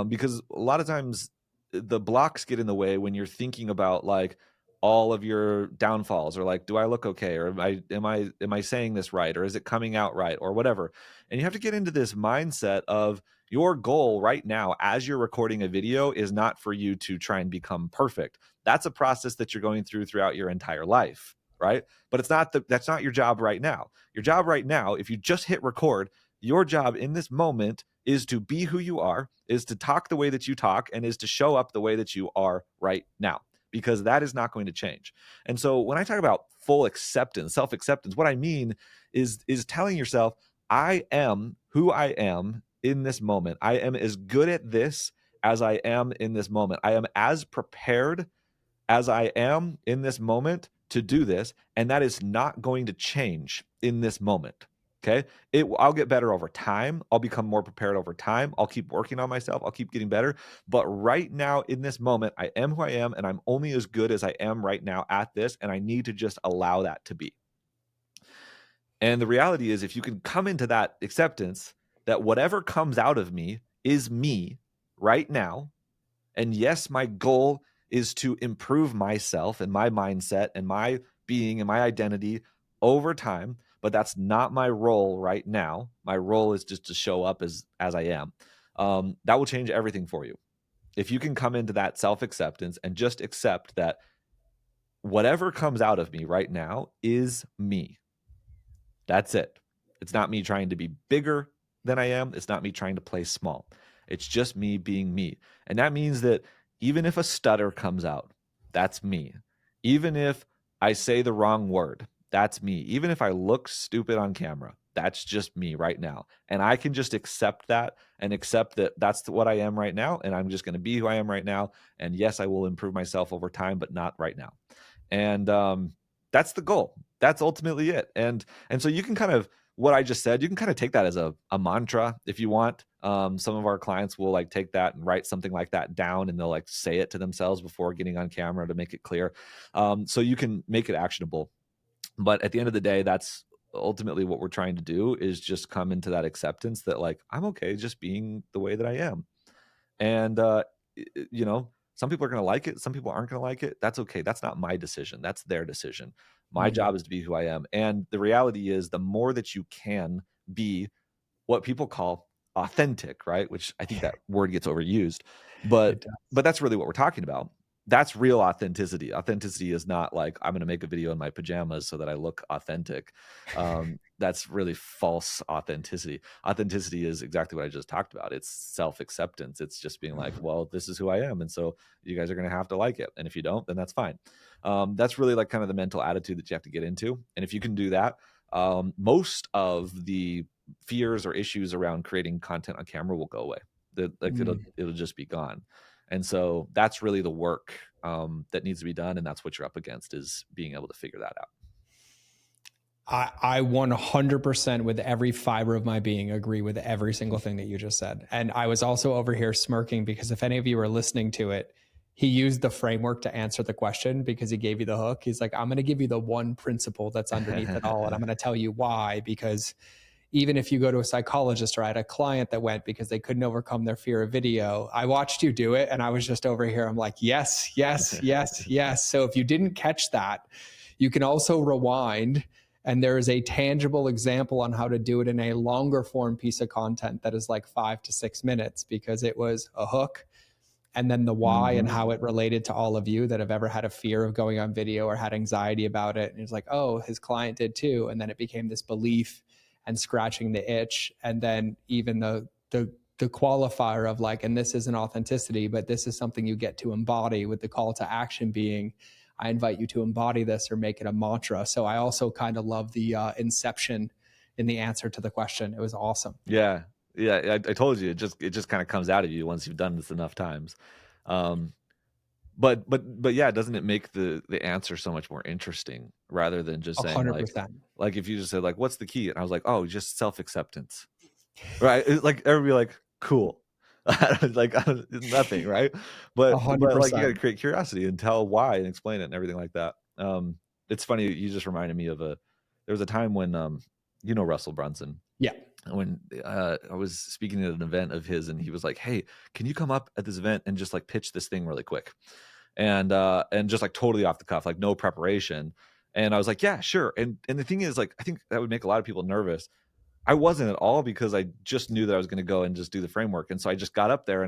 Because a lot of times the blocks get in the way when you're thinking about like all of your downfalls, or like, do I look okay, or am I saying this right, or is it coming out right, or whatever. And you have to get into this mindset of your goal right now as you're recording a video is not for you to try and become perfect. That's a process that you're going through throughout your entire life, right? But that's not your job right now. Your job right now, if you just hit record, your job in this moment is to be who you are, is to talk the way that you talk, and is to show up the way that you are right now, because that is not going to change. And so when I talk about full acceptance, self-acceptance, what I mean is telling yourself, I am who I am in this moment. I am as good at this as I am in this moment. I am as prepared as I am in this moment to do this, and that is not going to change in this moment. Okay. I'll get better over time. I'll become more prepared over time. I'll keep working on myself. I'll keep getting better. But right now in this moment, I am who I am, and I'm only as good as I am right now at this. And I need to just allow that to be. And the reality is, if you can come into that acceptance that whatever comes out of me is me right now. And yes, my goal is to improve myself and my mindset and my being and my identity over time, but that's not my role right now. My role is just to show up as I am. That will change everything for you. If you can come into that self-acceptance and just accept that whatever comes out of me right now is me. That's it. It's not me trying to be bigger than I am. It's not me trying to play small. It's just me being me. And that means that even if a stutter comes out, that's me. Even if I say the wrong word, that's me. Even if I look stupid on camera, that's just me right now. And I can just accept that, and accept that that's what I am right now. And I'm just going to be who I am right now. And yes, I will improve myself over time, but not right now. And that's the goal. That's ultimately it. And so you can kind of, what I just said, you can kind of take that as a mantra if you want. Some of our clients will like take that and write something like that down, and they'll like say it to themselves before getting on camera to make it clear. So you can make it actionable. But at the end of the day, that's ultimately what we're trying to do, is just come into that acceptance that like, I'm okay just being the way that I am. And, you know, some people are going to like it. Some people aren't going to like it. That's okay. That's not my decision. That's their decision. My job is to be who I am. And the reality is, the more that you can be what people call authentic, right? Which I think that word gets overused, but that's really what we're talking about. That's real authenticity. Authenticity is not like, I'm going to make a video in my pajamas so that I look authentic. That's really false authenticity. Authenticity is exactly what I just talked about. It's self-acceptance. It's just being like, well, this is who I am. And so you guys are going to have to like it. And if you don't, then that's fine. That's really like kind of the mental attitude that you have to get into. And if you can do that, most of the fears or issues around creating content on camera will go away. It'll just be gone. And so that's really the work that needs to be done. And that's what you're up against, is being able to figure that out. I 100% with every fiber of my being agree with every single thing that you just said. And I was also over here smirking because if any of you are listening to it, he used the framework to answer the question because he gave you the hook. He's like, I'm going to give you the one principle that's underneath it all. And I'm going to tell you why, because even if you go to a psychologist, or I had a client that went because they couldn't overcome their fear of video. I watched you do it and I was just over here. I'm like, yes, yes, yes, yes. So if you didn't catch that, you can also rewind, and there is a tangible example on how to do it in a longer form piece of content that is like 5 to 6 minutes, because it was a hook and then the why and how it related to all of you that have ever had a fear of going on video or had anxiety about it. And it's like, oh, his client did too. And then it became this belief and scratching the itch. And then even the qualifier of like, and this isn't authenticity, but this is something you get to embody, with the call to action being, I invite you to embody this or make it a mantra. So I also kind of love the inception in the answer to the question. It was awesome. Yeah. Yeah, I told you, it just kinda comes out of you once you've done this enough times. Um, but yeah, doesn't it make the answer so much more interesting rather than just A saying, hundred percent. like, if you just said, like, "What's the key?" And I was like, "Oh, just self-acceptance." Right? Like, everybody like, "Cool." Like, nothing, right? A But, hundred like, you gotta percent. create curiosity and tell why and explain it and everything like that. It's funny, you just reminded me of there was a time when, you know Russell Brunson? Yeah. When I was speaking at an event of his, and he was like, "Hey, can you come up at this event and just like pitch this thing really quick?" And just like totally off the cuff, like no preparation. And I was like, "Yeah, sure." And the thing is, like, I think that would make a lot of people nervous. I wasn't at all, because I just knew that I was gonna go and just do the framework, and so I just got up there,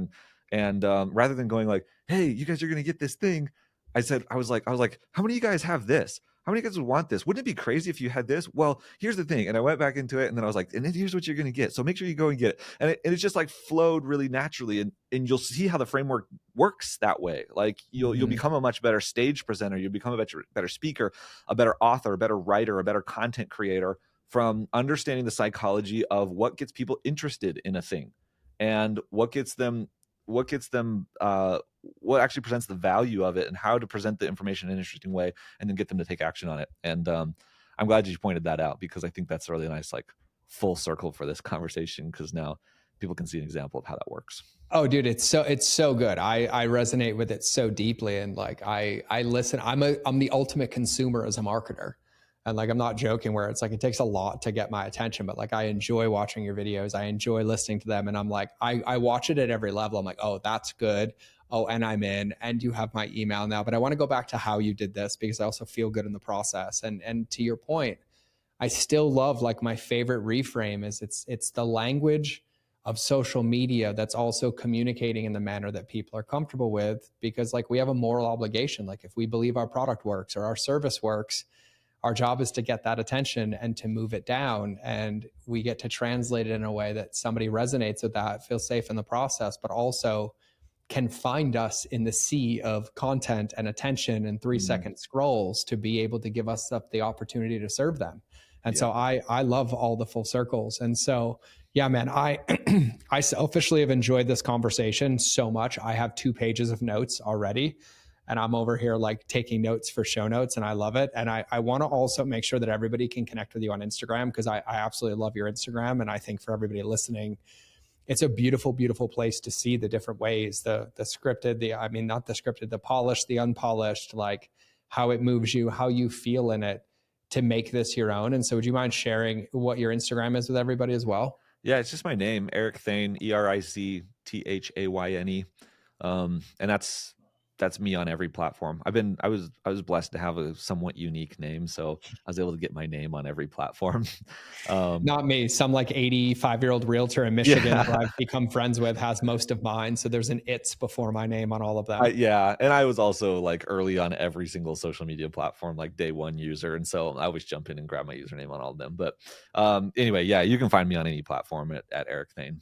and rather than going like, "Hey, you guys are gonna get this thing," I was like, "How many of you guys have this? How many of you guys would want this? Wouldn't it be crazy if you had this? Well, here's the thing." And I went back into it, and then I was like, "And then here's what you're gonna get. So make sure you go and get it." And it just like flowed really naturally, and you'll see how the framework works that way. Like you'll Mhm. become a much better stage presenter, you'll become a better speaker, a better author, a better writer, a better content creator, from understanding the psychology of what gets people interested in a thing, and what gets them what actually presents the value of it, and how to present the information in an interesting way, and then get them to take action on it. And I'm glad you pointed that out, because I think that's a really nice like full circle for this conversation, because now people can see an example of how that works. Oh, dude, it's so good. I resonate with it so deeply, and like I listen. I'm the ultimate consumer as a marketer, and like I'm not joking. Where it's like it takes a lot to get my attention, but like I enjoy watching your videos. I enjoy listening to them, and I'm like I watch it at every level. I'm like, oh, that's good. Oh, and I'm in, and you have my email now. But I want to go back to how you did this, because I also feel good in the process. And to your point, I still love, like, my favorite reframe is it's the language of social media that's also communicating in the manner that people are comfortable with, because like we have a moral obligation. Like if we believe our product works or our service works, our job is to get that attention and to move it down, and we get to translate it in a way that somebody resonates with that, feels safe in the process, but also can find us in the sea of content and attention and 3 second scrolls to be able to give us up the opportunity to serve them. And Yeah. so I love all the full circles. And so, yeah, man, I I selfishly have enjoyed this conversation so much. I have 2 pages of notes already, and I'm over here like taking notes for show notes, and I love it. And I want to also make sure that everybody can connect with you on Instagram, because I absolutely love your Instagram. And I think for everybody listening, it's a beautiful, beautiful place to see the different ways, the scripted, the, I mean, not the scripted, the polished, the unpolished, like how it moves you, how you feel in it, to make this your own. And so would you mind sharing what your Instagram is with everybody as well? Yeah, it's just my name, Eric Thayne, EricThayne. And that's me on every platform. I was blessed to have a somewhat unique name, so I was able to get my name on every platform. um, Not me. Some like 85-year-old realtor in Michigan who yeah, I've become friends with has most of mine. So there's an it's before my name on all of I them. yeah, and I was also like early on every single social media platform, like day one user, and so I always jump in and grab my username on all of them. But anyway, yeah, you can find me on any platform at Eric Thayne.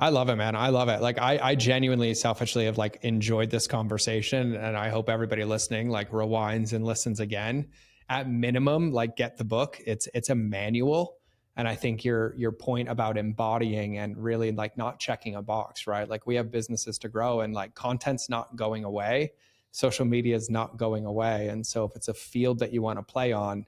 I love it, man. I love it. Like I genuinely selfishly have like enjoyed this conversation, and I hope everybody listening like rewinds and listens again. At minimum, like get the book. It's a manual. And I think your point about embodying and really like not checking a box, right? Like we have businesses to grow, and like content's not going away. Social media is not going away. And so if it's a field that you want to play on,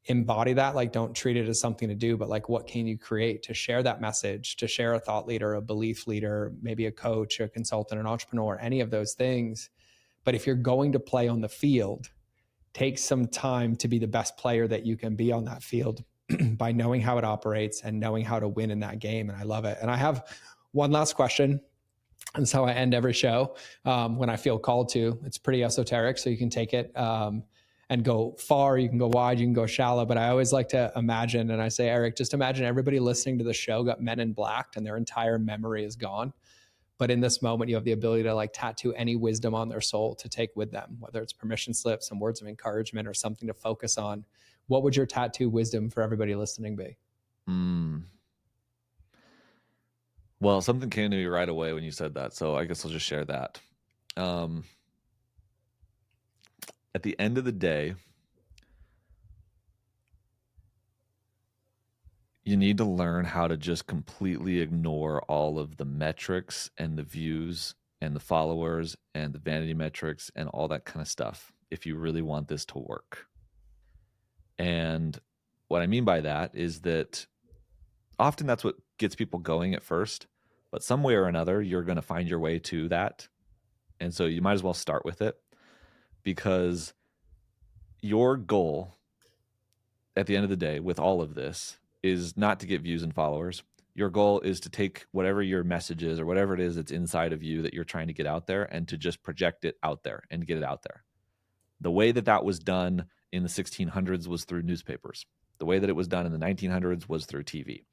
embody that. Like don't treat it as something to do, but like what can you create to share that message, to share a thought leader, a belief leader, maybe a coach, a consultant, an entrepreneur, any of those things. But if you're going to play on the field, take some time to be the best player that you can be on that field. by knowing how it operates and knowing how to win in that game. And I love it. And I have one last question. And that's how I end every show when I feel called to. It's pretty esoteric, so you can take it and go far, you can go wide, you can go shallow. But I always like to imagine, and I say, Eric, just imagine everybody listening to the show got Men in Blacked and their entire memory is gone. But in this moment, you have the ability to like tattoo any wisdom on their soul to take with them, whether it's permission slips, some words of encouragement, or something to focus on. What would your tattoo wisdom for everybody listening be? Well, something came to me right away when you said that, so I guess I'll just share that. At the end of the day, you need to learn how to just completely ignore all of the metrics and the views and the followers and the vanity metrics and all that kind of stuff if you really want this to work. And what I mean by that is that often that's what gets people going at first, but some way or another, you're going to find your way to that. And so you might as well start with it, because your goal at the end of the day with all of this is not to get views and followers. Your goal is to take whatever your message is or whatever it is that's inside of you that you're trying to get out there, and to just project it out there and get it out there. The way that that was done in the 1600s was through newspapers. The way that it was done in the 1900s was through TV.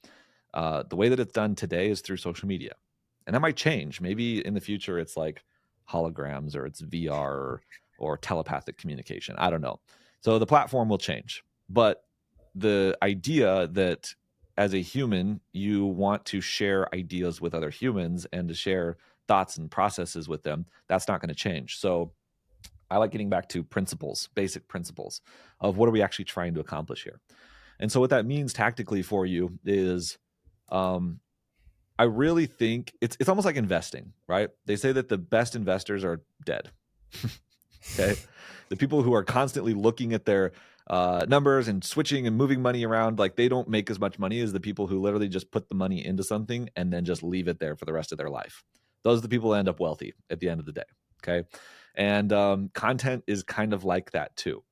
The way that it's done today is through social media. And that might change. Maybe in the future it's like holograms, or it's VR, or telepathic communication. I don't know. So the platform will change. But the idea that as a human, you want to share ideas with other humans and to share thoughts and processes with them, that's not going to change. So I like getting back to principles, basic principles of what are we actually trying to accomplish here. And so what that means tactically for you is, I really think it's almost like investing, right? They say that the best investors are dead. Okay. The people who are constantly looking at their numbers and switching and moving money around, like, they don't make as much money as the people who literally just put the money into something and then just leave it there for the rest of their life. Those are the people who end up wealthy at the end of the day. Okay. And content is kind of like that too.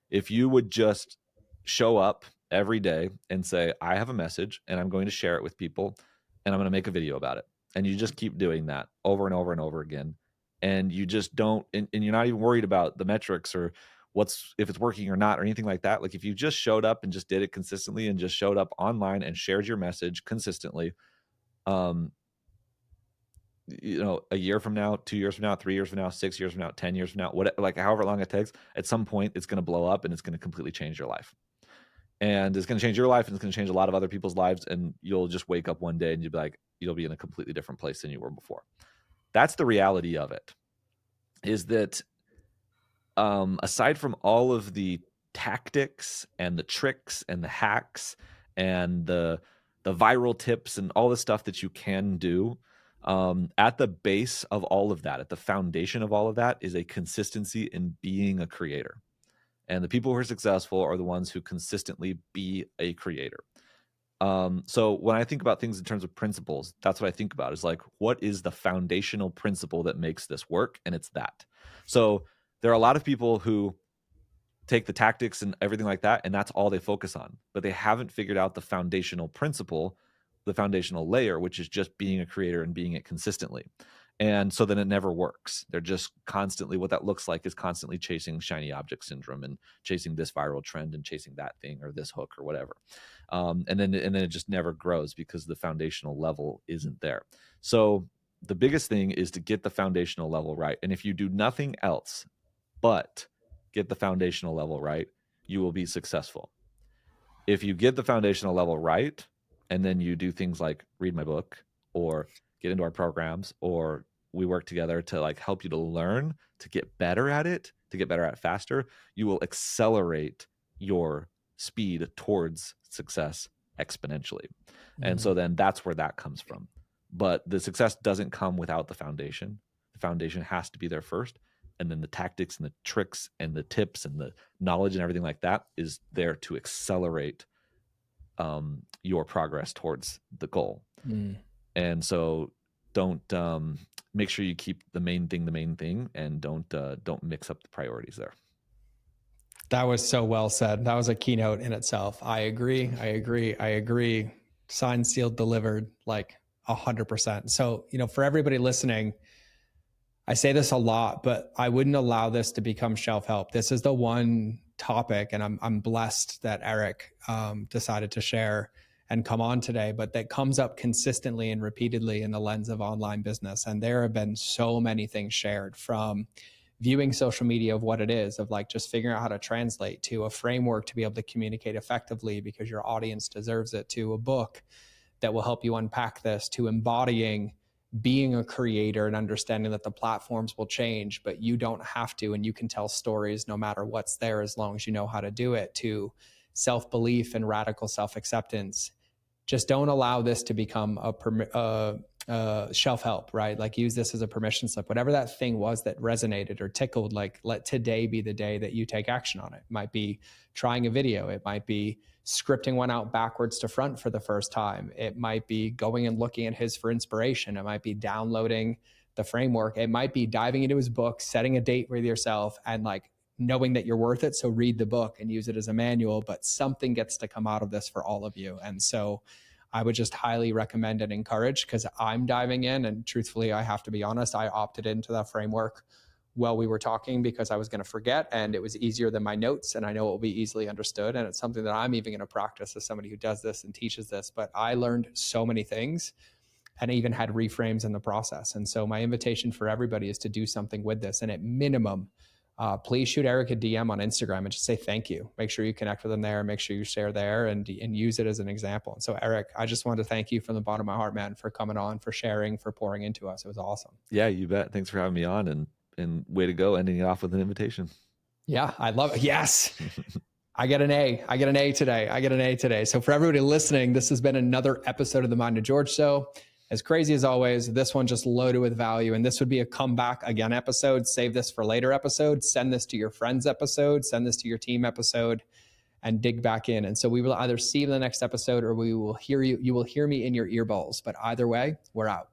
If you would just show up every day and say, I have a message and I'm going to share it with people and I'm going to make a video about it. And you just keep doing that over and over and over again. And you just don't, and you're not even worried about the metrics or if it's working or not or anything like that. Like, if you just showed up and just did it consistently and just showed up online and shared your message consistently, a year from now, 2 years from now, 3 years from now, 6 years from now, 10 years from now, like however long it takes, at some point it's going to blow up and it's going to completely change your life. And it's going to change your life, and it's going to change a lot of other people's lives. And you'll just wake up one day and you'll be in a completely different place than you were before. That's the reality of it, is that aside from all of the tactics and the tricks and the hacks and the viral tips and all the stuff that you can do, at the base of all of that, at the foundation of all of that, is a consistency in being a creator. And the people who are successful are the ones who consistently be a creator. So when I think about things in terms of principles, that's what I think about, is like, what is the foundational principle that makes this work? And it's that. So there are a lot of people who take the tactics and everything like that, and that's all they focus on, but they haven't figured out the foundational principle, the foundational layer, which is just being a creator and being it consistently. And so then it never works. They're just constantly, what that looks like is constantly chasing shiny object syndrome and chasing this viral trend and chasing that thing or this hook or whatever. And then it just never grows because the foundational level isn't there. So the biggest thing is to get the foundational level right. And if you do nothing else but get the foundational level right, you will be successful. If you get the foundational level right, and then you do things like read my book or get into our programs, or we work together to like help you to learn to get better at it, to get better at it faster, you will accelerate your speed towards success exponentially. And so then that's where that comes from. But the success doesn't come without the foundation. The foundation has to be there first. And then the tactics and the tricks and the tips and the knowledge and everything like that is there to accelerate your progress towards the goal. And so don't make sure you keep the main thing, and don't mix up the priorities there. That was so well said. That was a keynote in itself. I agree. Signed, sealed, delivered, like 100%. So, for everybody listening, I say this a lot, but I wouldn't allow this to become shelf help. This is the one topic, and I'm blessed that Eric decided to share and come on today, but that comes up consistently and repeatedly in the lens of online business. And there have been so many things shared, from viewing social media of what it is, of like just figuring out how to translate, to a framework to be able to communicate effectively because your audience deserves it, to a book that will help you unpack this, to embodying being a creator and understanding that the platforms will change, but you don't have to, and you can tell stories no matter what's there as long as you know how to do it, to self-belief and radical self-acceptance. Just don't allow this to become a shelf help, right? Like, use this as a permission slip. Whatever that thing was that resonated or tickled, like, let today be the day that you take action on it. It might be trying a video. It might be scripting one out backwards to front for the first time. It might be going and looking at his for inspiration. It might be downloading the framework. It might be diving into his book, setting a date with yourself, and like knowing that you're worth it. So read the book and use it as a manual, but something gets to come out of this for all of you. And so I would just highly recommend and encourage, because I'm diving in, and truthfully, I have to be honest, I opted into that framework while we were talking because I was going to forget, and it was easier than my notes, and I know it will be easily understood. And it's something that I'm even going to practice as somebody who does this and teaches this. But I learned so many things, and I even had reframes in the process. And so my invitation for everybody is to do something with this. And at minimum, please shoot Eric a DM on Instagram and just say thank you. Make sure you connect with him there. Make sure you share there and use it as an example. And so, Eric, I just wanted to thank you from the bottom of my heart, man, for coming on, for sharing, for pouring into us. It was awesome. Yeah, you bet. Thanks for having me on, and way to go, ending it off with an invitation. Yeah, I love it. Yes. I get an A. I get an A today. So for everybody listening, this has been another episode of the Mind of George Show. As crazy as always, this one just loaded with value. And this would be a comeback again episode. Save this for later episodes. Send this to your friends episode. Send this to your team episode, and dig back in. And so we will either see you in the next episode, or you will hear me in your earballs. But either way, we're out.